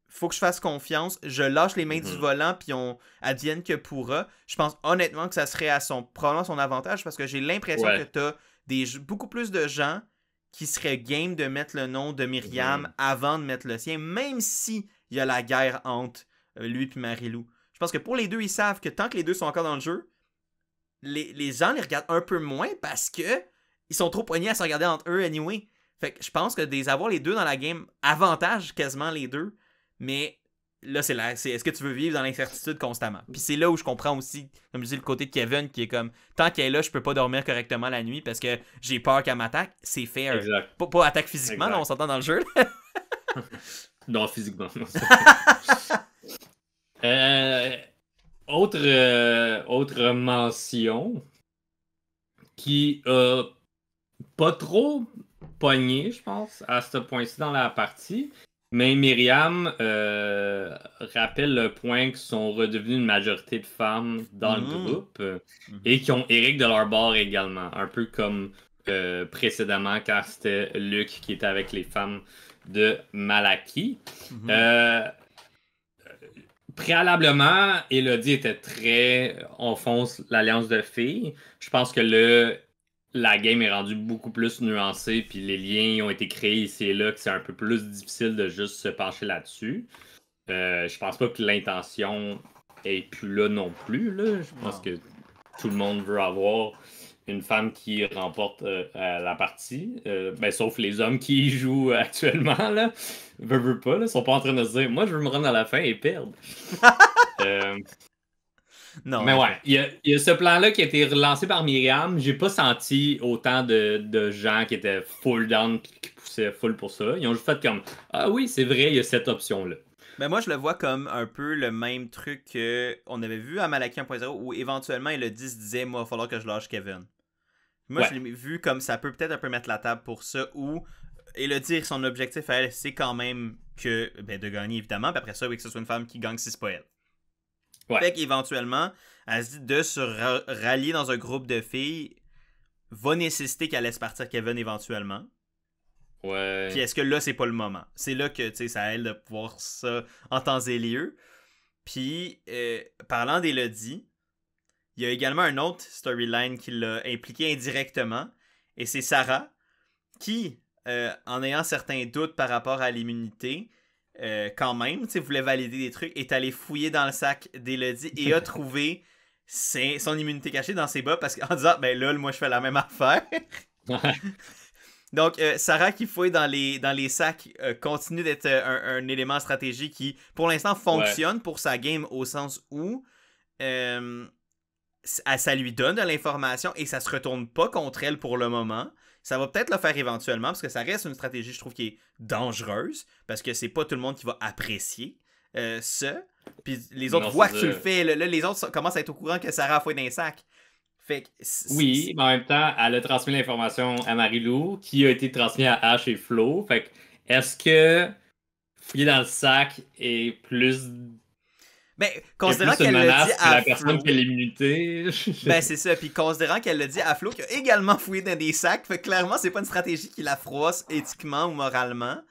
A: faut que je fasse confiance, je lâche les mains du volant, puis on advienne que pourra. Je pense honnêtement que ça serait probablement son avantage, parce que j'ai l'impression que t'as beaucoup plus de gens qui seraient game de mettre le nom de Myriam avant de mettre le sien, même si il y a la guerre entre lui et Marie-Lou. Je pense que pour les deux, ils savent que tant que les deux sont encore dans le jeu, les gens les regardent un peu moins parce que ils sont trop poignés à se regarder entre eux anyway. Fait que je pense que avoir les deux dans la game avantage quasiment les deux, mais là c'est est-ce que tu veux vivre dans l'incertitude constamment? Puis c'est là où je comprends aussi, comme je dis, le côté de Kevin qui est comme, tant qu'elle est là, je peux pas dormir correctement la nuit parce que j'ai peur qu'elle m'attaque, c'est fair. Pas attaque physiquement, là, on s'entend dans le jeu.
B: Non, physiquement. Autre mention qui a pas trop pogné, je pense, à ce point-ci dans la partie. Mais Myriam rappelle le point qu'ils sont redevenus une majorité de femmes dans le groupe et qui ont Eric de leur bord également. Un peu comme précédemment quand c'était Luc qui était avec les femmes de Malaki. Préalablement, Elodie était très... On fonce l'alliance de filles. Je pense que la game est rendue beaucoup plus nuancée, puis les liens ont été créés ici et là, que c'est un peu plus difficile de juste se pencher là-dessus. Je pense pas que l'intention est plus là non plus. Là. Je pense que tout le monde veut avoir une femme qui remporte la partie. Sauf les hommes qui y jouent actuellement. Là. Veut pas. Là, sont pas en train de se dire « Moi, je veux me rendre à la fin et perdre. » Non, mais ouais, il y a ce plan-là qui a été relancé par Myriam. J'ai pas senti autant de gens qui étaient full down et qui poussaient full pour ça. Ils ont juste fait comme « Ah oui, c'est vrai, il y a cette option-là. »
A: Ben moi, je le vois comme un peu le même truc qu'on avait vu à Malaki 1.0 où éventuellement, Elodie se disait « Moi, il va falloir que je lâche Kevin. » Moi, je l'ai vu comme ça peut peut-être un peu mettre la table pour ça, où Elodie, son objectif à elle, c'est quand même que de gagner, évidemment. Puis après ça, oui, que ce soit une femme qui gagne si c'est pas elle.
B: Ouais.
A: Fait qu'éventuellement, elle se dit de se rallier dans un groupe de filles va nécessiter qu'elle laisse partir Kevin éventuellement.
B: Ouais.
A: Puis est-ce que là, c'est pas le moment? C'est là que, tu sais, ça aide de pouvoir ça en temps et lieu. Puis, parlant d'Elodie, il y a également un autre storyline qui l'a impliqué indirectement. Et c'est Sarah qui, en ayant certains doutes par rapport à l'immunité, quand même, tu sais, voulait valider des trucs, est allée fouiller dans le sac d'Elodie et a trouvé son immunité cachée dans ses bas parce qu'en disant, ben là, moi, je fais la même affaire. Donc, Sarah qui fouille dans les sacs continue d'être un élément stratégique qui, pour l'instant, fonctionne pour sa game au sens où ça lui donne de l'information et ça se retourne pas contre elle pour le moment. Ça va peut-être le faire éventuellement parce que ça reste une stratégie, je trouve, qui est dangereuse parce que c'est pas tout le monde qui va apprécier ça. Puis les autres voient que tu le fais. Là, les autres commencent à être au courant que Sarah a fouillé dans les sacs. Fait que
B: oui, mais en même temps, elle a transmis l'information à Marie-Lou, qui a été transmise à Ash et Flo. Fait que, est-ce que fouiller dans le sac est plus...
A: Ben, considérant qu'elle l'a dit à
B: la personne
A: Flo,
B: qui a l'immunité...
A: ben, c'est ça. Puis considérant qu'elle l'a dit à Flo, qui a également fouillé dans des sacs, fait que clairement, c'est pas une stratégie qui la froisse éthiquement ou moralement.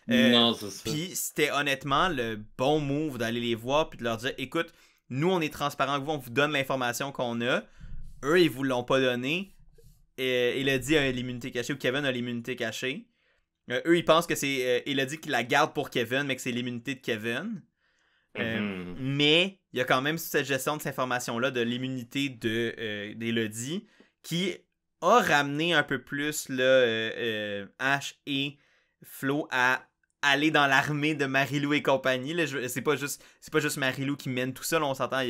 B: Non, c'est ça.
A: Puis c'était honnêtement le bon move d'aller les voir puis de leur dire, écoute, nous, on est transparent avec vous, on vous donne l'information qu'on a. Eux, ils vous l'ont pas donné. Elodie a l'immunité cachée ou Kevin a l'immunité cachée. Eux, ils pensent que c'est Elodie qui la garde pour Kevin, mais que c'est l'immunité de Kevin. Mais il y a quand même cette gestion de cette information-là de l'immunité d'Elodie qui a ramené un peu plus là, Ash et Flo à aller dans l'armée de Marie-Lou et compagnie. Là, c'est pas juste Marie-Lou qui mène tout ça, là, on s'entend,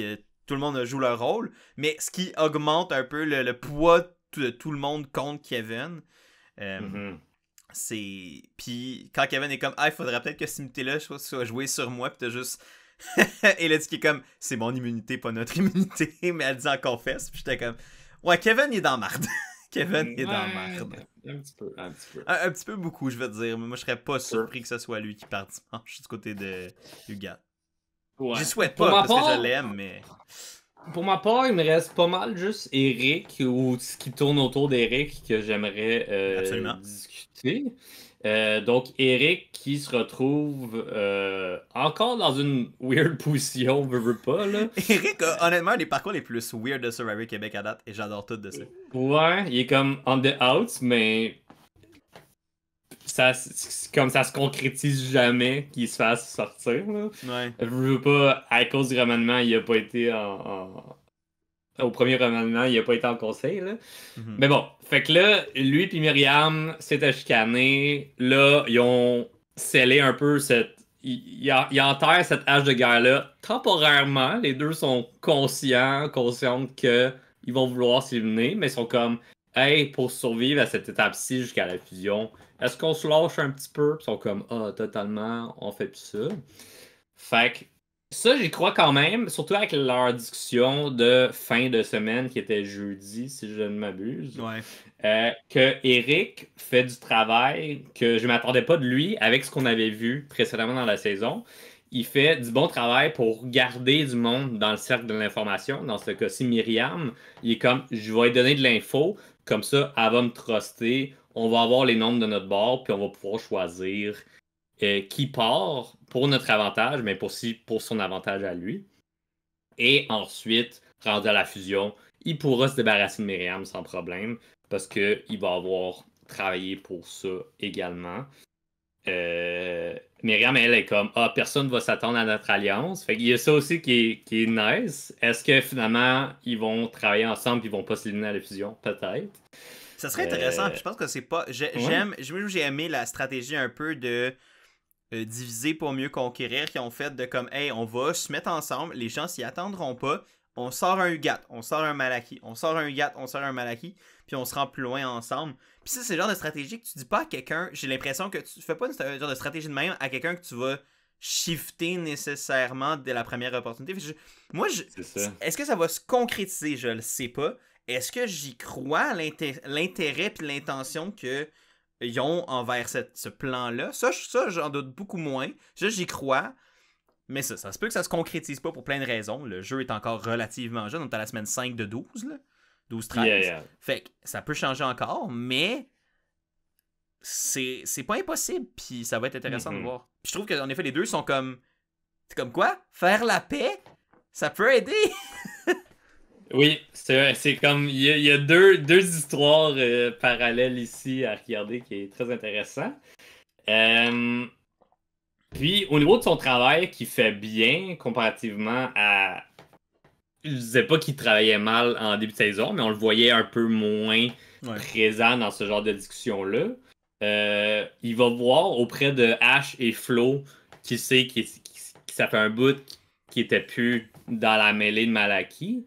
A: tout le monde joue leur rôle, mais ce qui augmente un peu le poids de tout le monde contre Kevin. C'est... Puis quand Kevin est comme « Ah, il faudrait peut-être que cette immunité-là soit jouée sur moi », puis t'as juste... Elodie qui est comme « C'est mon immunité, pas notre immunité », mais elle dit en confesse, puis j'étais comme « Ouais, Kevin, il est dans marde. » Kevin est dans marde.
B: Un petit peu.
A: Un petit peu beaucoup, je veux dire, mais moi, je serais pas surpris que ce soit lui qui parte dimanche du côté de Hugat. Ouais. J'y souhaite pas parce que je l'aime, mais...
B: Pour ma part, il me reste pas mal juste Eric ou ce qui tourne autour d'Eric que j'aimerais discuter. Donc, Eric qui se retrouve encore dans une weird position, veut pas, là.
A: Eric a honnêtement un des parcours les plus weird de Survivor Québec à date et j'adore tout de ça.
B: Ouais, il est comme on the outs, mais ça se concrétise jamais qu'il se fasse sortir, là.
A: Ouais.
B: Je veux pas, à cause du remaniement, il a pas été au premier remaniement, il a pas été en conseil, là. Mais bon, fait que là, lui puis Myriam s'étaient chicanés. Là, ils ont scellé un peu ils enterrent cette hache de guerre-là temporairement. Les deux sont conscientes que ils vont vouloir s'éliminer, mais ils sont comme hey, pour survivre à cette étape-ci jusqu'à la fusion, est-ce qu'on se lâche un petit peu? Puis ils sont comme ah, totalement, on fait plus ça. Fait que ça, j'y crois quand même, surtout avec leur discussion de fin de semaine qui était jeudi, si je ne m'abuse.
A: Ouais.
B: Que Eric fait du travail que je ne m'attendais pas de lui avec ce qu'on avait vu précédemment dans la saison. Il fait du bon travail pour garder du monde dans le cercle de l'information. Dans ce cas-ci, Myriam, il est comme je vais lui donner de l'info, comme ça, elle va me truster. On va avoir les nombres de notre bord, puis on va pouvoir choisir qui part pour notre avantage, mais aussi pour son avantage à lui. Et ensuite, rendu à la fusion, il pourra se débarrasser de Myriam sans problème, parce qu'il va avoir travaillé pour ça également. Myriam, elle est comme ah, personne ne va s'attendre à notre alliance. Fait qu'il y a ça aussi qui est nice. Est-ce que finalement, ils vont travailler ensemble et ils vont pas s'éliminer à la fusion? Peut-être.
A: Ça serait intéressant, puis je pense que c'est pas... J'ai aimé la stratégie un peu de diviser pour mieux conquérir qui ont fait de comme hey, on va se mettre ensemble, les gens s'y attendront pas, on sort un Hugat, on sort un Malaki, on sort un Hugat, on sort un Malaki, puis on se rend plus loin ensemble. Puis ça, c'est le genre de stratégie que tu dis pas à quelqu'un, j'ai l'impression que tu fais pas un genre de stratégie de même à quelqu'un que tu vas shifter nécessairement dès la première opportunité. Est-ce que ça va se concrétiser? Je le sais pas. Est-ce que j'y crois à l'intérêt et l'intention que ils ont envers ce plan-là. Ça, j'en doute beaucoup moins. J'y crois. Mais ça se peut que ça se concrétise pas pour plein de raisons. Le jeu est encore relativement jeune. On est à la semaine 5 de 12, là. 12-13.
B: Yeah.
A: Fait que ça peut changer encore, mais c'est pas impossible. Puis ça va être intéressant de voir. Puis je trouve qu'en effet, les deux sont comme... C'est comme quoi? Faire la paix, ça peut aider.
B: Oui, c'est comme... Il y a deux histoires parallèles ici à regarder qui est très intéressant. Puis, au niveau de son travail, qui fait bien comparativement à... Je disais pas qu'il travaillait mal en début de saison, mais on le voyait un peu moins présent dans ce genre de discussion-là. Il va voir auprès de Ash et Flo, qui sait que ça fait un bout qui était plus dans la mêlée de Malaki,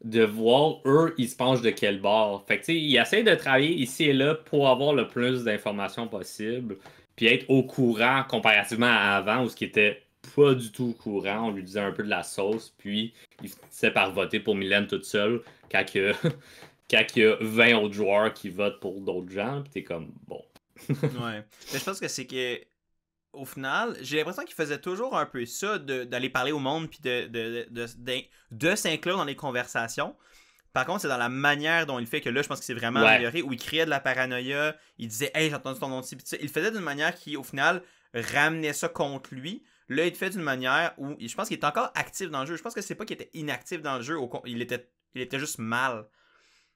B: de voir eux, ils se penchent de quel bord. Fait que, tu sais, il essaie de travailler ici et là pour avoir le plus d'informations possible, puis être au courant comparativement à avant, où ce qui était pas du tout au courant. On lui disait un peu de la sauce, puis il finissait par voter pour Mylène toute seule quand il y a 20 autres joueurs qui votent pour d'autres gens, puis t'es comme, bon.
A: Ouais. Mais je pense que c'est que au final, j'ai l'impression qu'il faisait toujours un peu ça, d'aller parler au monde puis de s'inclure dans les conversations. Par contre, c'est dans la manière dont il fait que là, je pense qu'il s'est vraiment amélioré, où il créait de la paranoïa, il disait « Hey, j'ai entendu ton nom ici », puis il le faisait d'une manière qui, au final, ramenait ça contre lui. Là, il le fait d'une manière où, je pense qu'il est encore actif dans le jeu. Je pense que c'est pas qu'il était inactif dans le jeu, il était juste mal.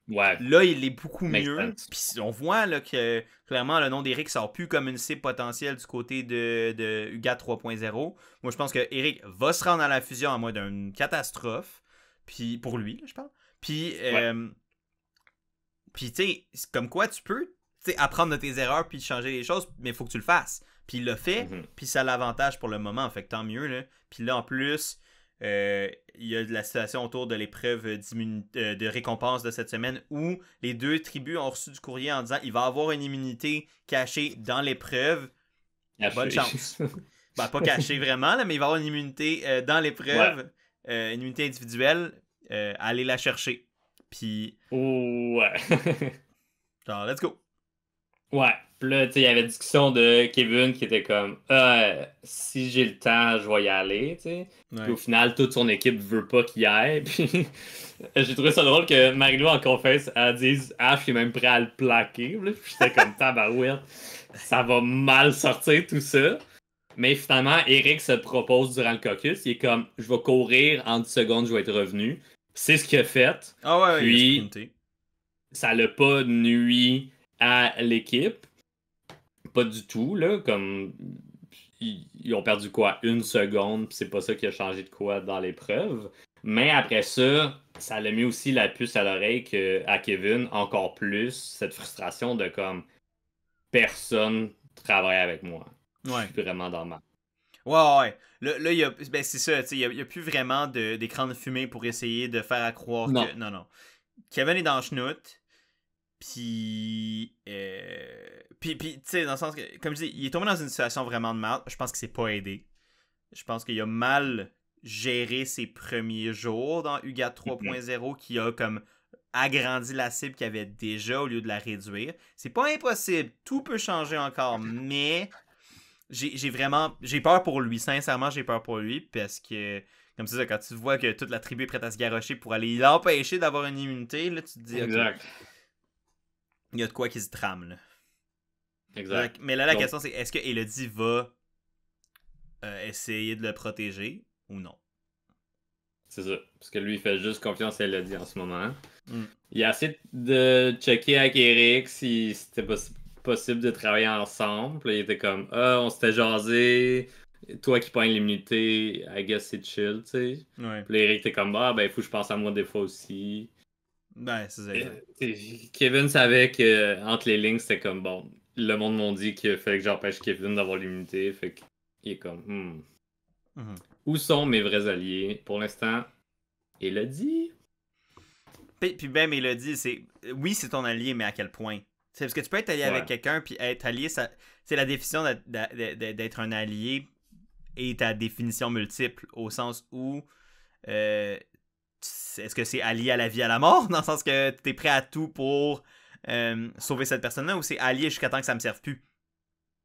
B: Ouais.
A: Là, il est beaucoup mieux. Puis on voit là, que clairement le nom d'Eric sort plus comme une cible potentielle du côté de UGAT 3.0. Moi, je pense que Eric va se rendre à la fusion à moins d'une catastrophe. Puis pour lui, là, je parle. Puis, puis tu sais, comme quoi tu peux apprendre de tes erreurs puis changer les choses, mais il faut que tu le fasses. Puis il l'a fait, puis ça a l'avantage pour le moment. Fait que tant mieux. Là. Puis là, en plus, il y a de la situation autour de l'épreuve de récompense de cette semaine où les deux tribus ont reçu du courrier en disant il va avoir une immunité cachée dans l'épreuve. Bonne chance. Ben, pas cachée vraiment, là, mais il va avoir une immunité dans l'épreuve, une immunité individuelle. Aller la chercher. Puis.
B: Ouais.
A: Genre, let's go.
B: Ouais. Puis là, tu sais, il y avait discussion de Kevin qui était comme si j'ai le temps, je vais y aller, tu sais.
A: Ouais.
B: Puis au final, toute son équipe veut pas qu'il y aille. Puis j'ai trouvé ça drôle que Marie-Lou en confesse, elle dise Ash est même prêt à le plaquer. Puis j'étais comme tabarouette. Ça va mal sortir tout ça. Mais finalement, Eric se propose durant le caucus. Il est comme je vais courir en 10 secondes, je vais être revenu. C'est ce qu'il a fait.
A: Ah ouais,
B: puis ça l'a pas nui à l'équipe. Pas du tout, là. Comme ils ont perdu quoi? 1 seconde, puis c'est pas ça qui a changé de quoi dans l'épreuve. Mais après ça, ça l'a mis aussi la puce à l'oreille à Kevin, encore plus, cette frustration de comme personne travaille avec moi.
A: Ouais.
B: Je suis vraiment dans ma.
A: Ouais. Là, il y a, ben c'est ça, il y a plus vraiment d'écran de fumée pour essayer de faire à croire que. Non. Kevin est dans le chenoute. Puis, tu sais, dans le sens que, comme je dis, il est tombé dans une situation vraiment de mal. Je pense que c'est pas aidé. Je pense qu'il a mal géré ses premiers jours dans UGAT 3.0, qui a comme agrandi la cible qu'il avait déjà au lieu de la réduire. C'est pas impossible. Tout peut changer encore, mais j'ai peur pour lui. Sincèrement, j'ai peur pour lui parce que, comme c'est ça, quand tu vois que toute la tribu est prête à se garrocher pour aller l'empêcher d'avoir une immunité, là, tu te dis,
B: exact.
A: Il y a de quoi qui se trame, là.
B: Exact.
A: Mais là, la question, c'est est-ce que Elodie va essayer de le protéger ou non?
B: C'est ça. Parce que lui, il fait juste confiance à Elodie en ce moment. Il a essayé de checker avec Eric si c'était possible de travailler ensemble. Puis il était comme on s'était jasé. Toi qui pognes l'immunité, I guess c'est chill, tu sais.
A: Ouais.
B: Puis Eric était comme ben il faut que je pense à moi des fois aussi.
A: Ben, c'est ça.
B: Kevin savait que entre les lignes, c'était comme bon. Le monde m'ont dit qu'il fallait que j'empêche Kevin d'avoir l'immunité. Fait qu'il est comme Où sont mes vrais alliés? Pour l'instant, Elodie.
A: Puis ben, Mélodie, oui, c'est ton allié, mais à quel point? C'est parce que tu peux être allié avec quelqu'un, puis être allié, c'est la définition d'être un allié et ta définition multiple, au sens où est-ce que c'est allié à la vie à la mort, dans le sens que tu es prêt à tout pour sauver cette personne-là ou c'est allié jusqu'à temps que ça me serve plus.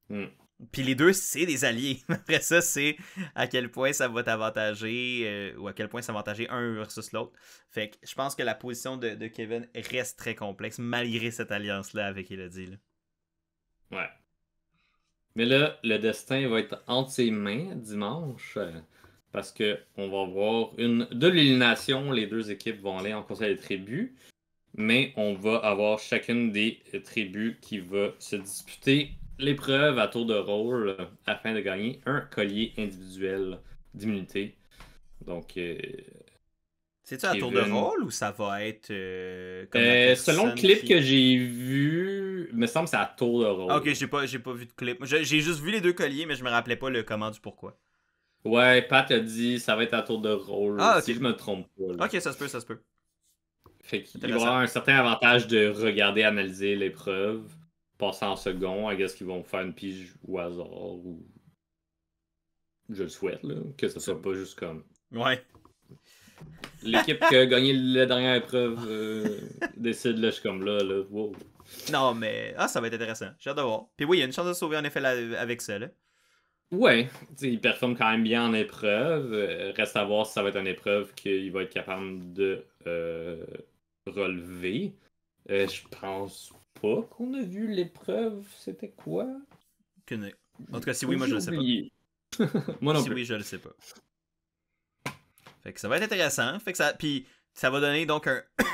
B: Mm.
A: Puis les deux, c'est des alliés. Après ça, c'est à quel point ça va t'avantager ou à quel point ça va avantager un versus l'autre. Fait que je pense que la position de Kevin reste très complexe malgré cette alliance-là avec Elodie. Là.
B: Ouais. Mais là, le destin va être entre ses mains dimanche. Parce que on va avoir de l'élimination. Les deux équipes vont aller en conseil des tribus. Mais on va avoir chacune des tribus qui va se disputer l'épreuve à tour de rôle afin de gagner un collier individuel d'immunité. Donc,
A: c'est-tu à tour de rôle ou ça va être comme
B: selon le clip que j'ai vu, il me semble que c'est à tour de rôle.
A: Ah, ok, j'ai pas vu de clip. J'ai juste vu les deux colliers, mais je me rappelais pas le comment du pourquoi.
B: Ouais, Pat a dit ça va être à tour de rôle.
A: Ah, ok.
B: Si je me trompe pas. Là.
A: Ok, ça se peut.
B: Fait qu'il va y avoir un certain avantage de regarder, analyser l'épreuve, passer en second. I guess qu'ils vont faire une pige au hasard ou. Je le souhaite, là. Que ce soit pas juste comme.
A: Ouais.
B: L'équipe qui a gagné la dernière épreuve décide, là, je suis comme là, wow.
A: Non, mais. Ah, ça va être intéressant. J'ai hâte de voir. Puis oui, il y a une chance de sauver en effet avec ça, là.
B: Ouais, il performe quand même bien en épreuve. Reste à voir si ça va être une épreuve qu'il va être capable de relever. Je pense pas qu'on a vu l'épreuve. C'était quoi?
A: En tout cas, si oui, moi je le sais pas.
B: Moi non
A: si
B: plus.
A: oui, je le sais pas. Fait que ça va être intéressant. Fait que ça. Puis ça va donner donc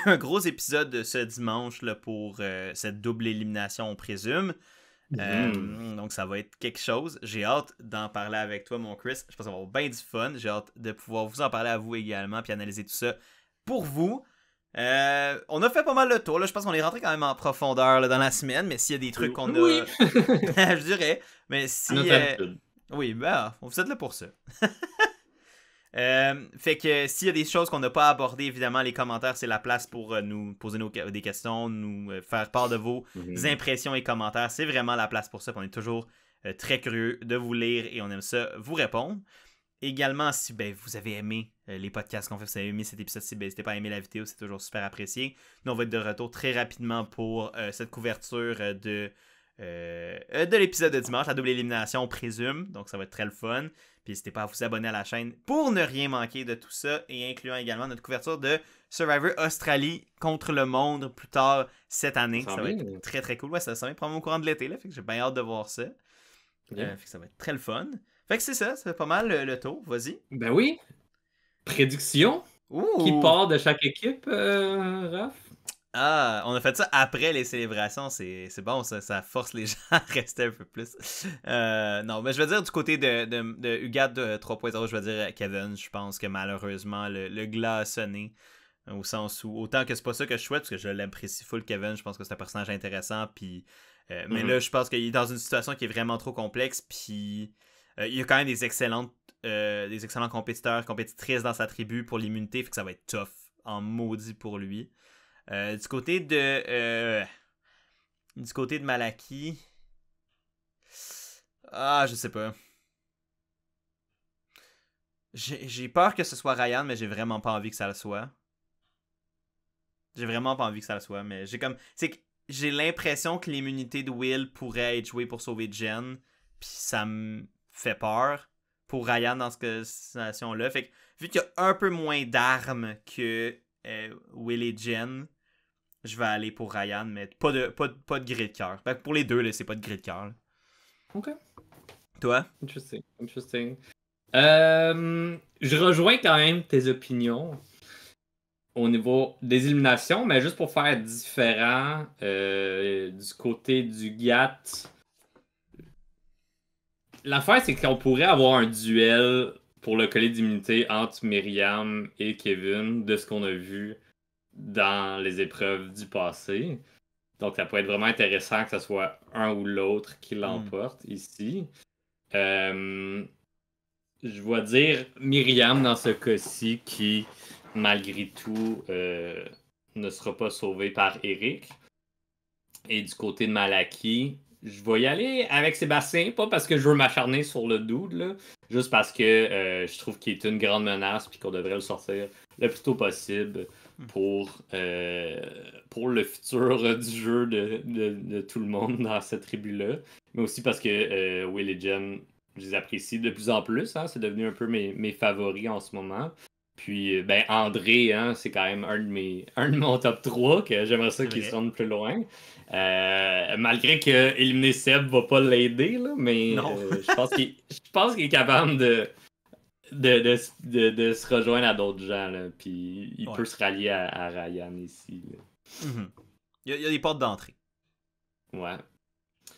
A: un gros épisode ce dimanche là, pour cette double élimination, on présume. Donc ça va être quelque chose. J'ai hâte d'en parler avec toi, mon Chris. Je pense qu'on va avoir bien du fun. J'ai hâte de pouvoir vous en parler à vous également puis analyser tout ça pour vous. On a fait pas mal le tour. Là. Je pense qu'on est rentré quand même en profondeur là, dans la semaine, mais s'il y a des trucs qu'on a... je dirais. Mais si... Oui, ben, vous êtes là pour ça. Fait que s'il y a des choses qu'on n'a pas abordées, évidemment, les commentaires, c'est la place pour nous poser des questions, nous faire part de vos impressions et commentaires. C'est vraiment la place pour ça. On est toujours très curieux de vous lire et on aime ça vous répondre. Également, si vous avez aimé les podcasts qu'on fait, si vous avez aimé cet épisode-ci, n'hésitez pas à aimer la vidéo, c'est toujours super apprécié. Nous, on va être de retour très rapidement pour cette couverture de l'épisode de dimanche, la double élimination, on présume. Donc, ça va être très le fun. Puis n'hésitez pas à vous abonner à la chaîne pour ne rien manquer de tout ça et incluant également notre couverture de Survivor Australie contre le monde plus tard cette année. Ça va être très très cool. Ouais, ça va être probablement au courant de l'été. Là, fait que j'ai bien hâte de voir ça. Fait que ça va être très le fun. Fait que c'est ça, ça fait pas mal le tour. Vas-y.
B: Ben oui. Prédiction. Qui part de chaque équipe, Raph?
A: Ah, on a fait ça après les célébrations, c'est bon, ça force les gens à rester un peu plus. Non, mais je veux dire du côté de UGAT 3.0, je veux dire Kevin, je pense que malheureusement le glas a sonné, au sens où, autant que c'est pas ça que je souhaite, parce que je l'apprécie full Kevin, je pense que c'est un personnage intéressant, puis mais là je pense qu'il est dans une situation qui est vraiment trop complexe, puis il y a quand même des excellents compétiteurs, compétitrices dans sa tribu pour l'immunité, fait que ça va être tough, en maudit pour lui. Du côté de Malaki, je sais pas. J'ai peur que ce soit Ryan, mais j'ai vraiment pas envie que ça le soit. Mais j'ai l'impression que l'immunité de Will pourrait être jouée pour sauver Jen, puis ça me fait peur pour Ryan dans cette situation-là. Fait que vu qu'il y a un peu moins d'armes que Will et Jen, je vais aller pour Ryan, mais pas de gré de cœur. Pour les deux, là, c'est pas de gré de cœur.
B: Ok.
A: Toi?
B: Interesting. Je rejoins quand même tes opinions au niveau des éliminations, mais juste pour faire différent du côté du GAT. L'affaire, c'est qu'on pourrait avoir un duel pour le collier d'immunité entre Myriam et Kevin, de ce qu'on a vu dans les épreuves du passé. Donc, ça pourrait être vraiment intéressant que ce soit un ou l'autre qui l'emporte ici. Je vais dire Myriam dans ce cas-ci qui, malgré tout, ne sera pas sauvée par Eric. Et du côté de Malaki, je vais y aller avec Sébastien, pas parce que je veux m'acharner sur le dude, là, juste parce que je trouve qu'il est une grande menace et qu'on devrait le sortir le plus tôt possible. pour le futur du jeu de tout le monde dans cette tribu-là. Mais aussi parce que Will et Jen, je les apprécie de plus en plus. Hein, c'est devenu un peu mes favoris en ce moment. Puis, ben, André, hein, c'est quand même un de mon top 3, que j'aimerais ça qu'il se rende plus loin. Malgré que éliminer Seb va pas l'aider, là, mais je pense qu'il est capable de se rejoindre à d'autres gens, là, puis il peut se rallier à Ryan ici.
A: Il y a des portes d'entrée.
B: Ouais.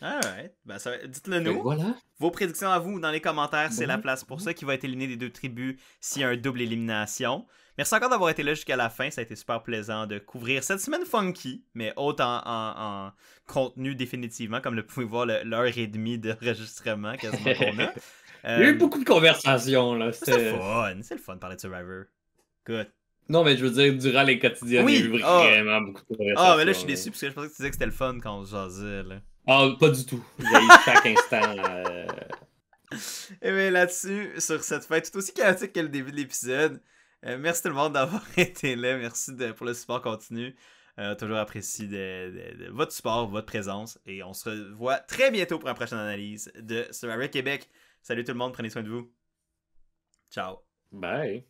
A: Alright. Ben, dites-le nous.
B: Voilà.
A: Vos prédictions à vous dans les commentaires, c'est la place pour ça qui va être éliminé des 2 tribus s'il y a un double élimination. Merci encore d'avoir été là jusqu'à la fin. Ça a été super plaisant de couvrir cette semaine funky, mais haute en contenu définitivement, comme le pouvez voir l'heure et demie d'enregistrement quasiment qu'on a.
B: Il y a eu beaucoup de conversations, là.
A: C'est le fun de parler de Survivor. Good.
B: Non, mais je veux dire, durant les quotidiens, il y a eu vraiment beaucoup de conversations.
A: Ah, mais là, je suis déçu parce que je pensais que tu disais que c'était le fun quand on se jasait, là.
B: Ah, pas du tout. J'ai eu chaque instant.
A: Et bien là-dessus, sur cette fête tout aussi chaotique que le début de l'épisode, merci tout le monde d'avoir été là. Merci pour le support continu. Toujours apprécié de votre support, votre présence. Et on se revoit très bientôt pour une prochaine analyse de Survivor Québec. Salut tout le monde, prenez soin de vous. Ciao.
B: Bye.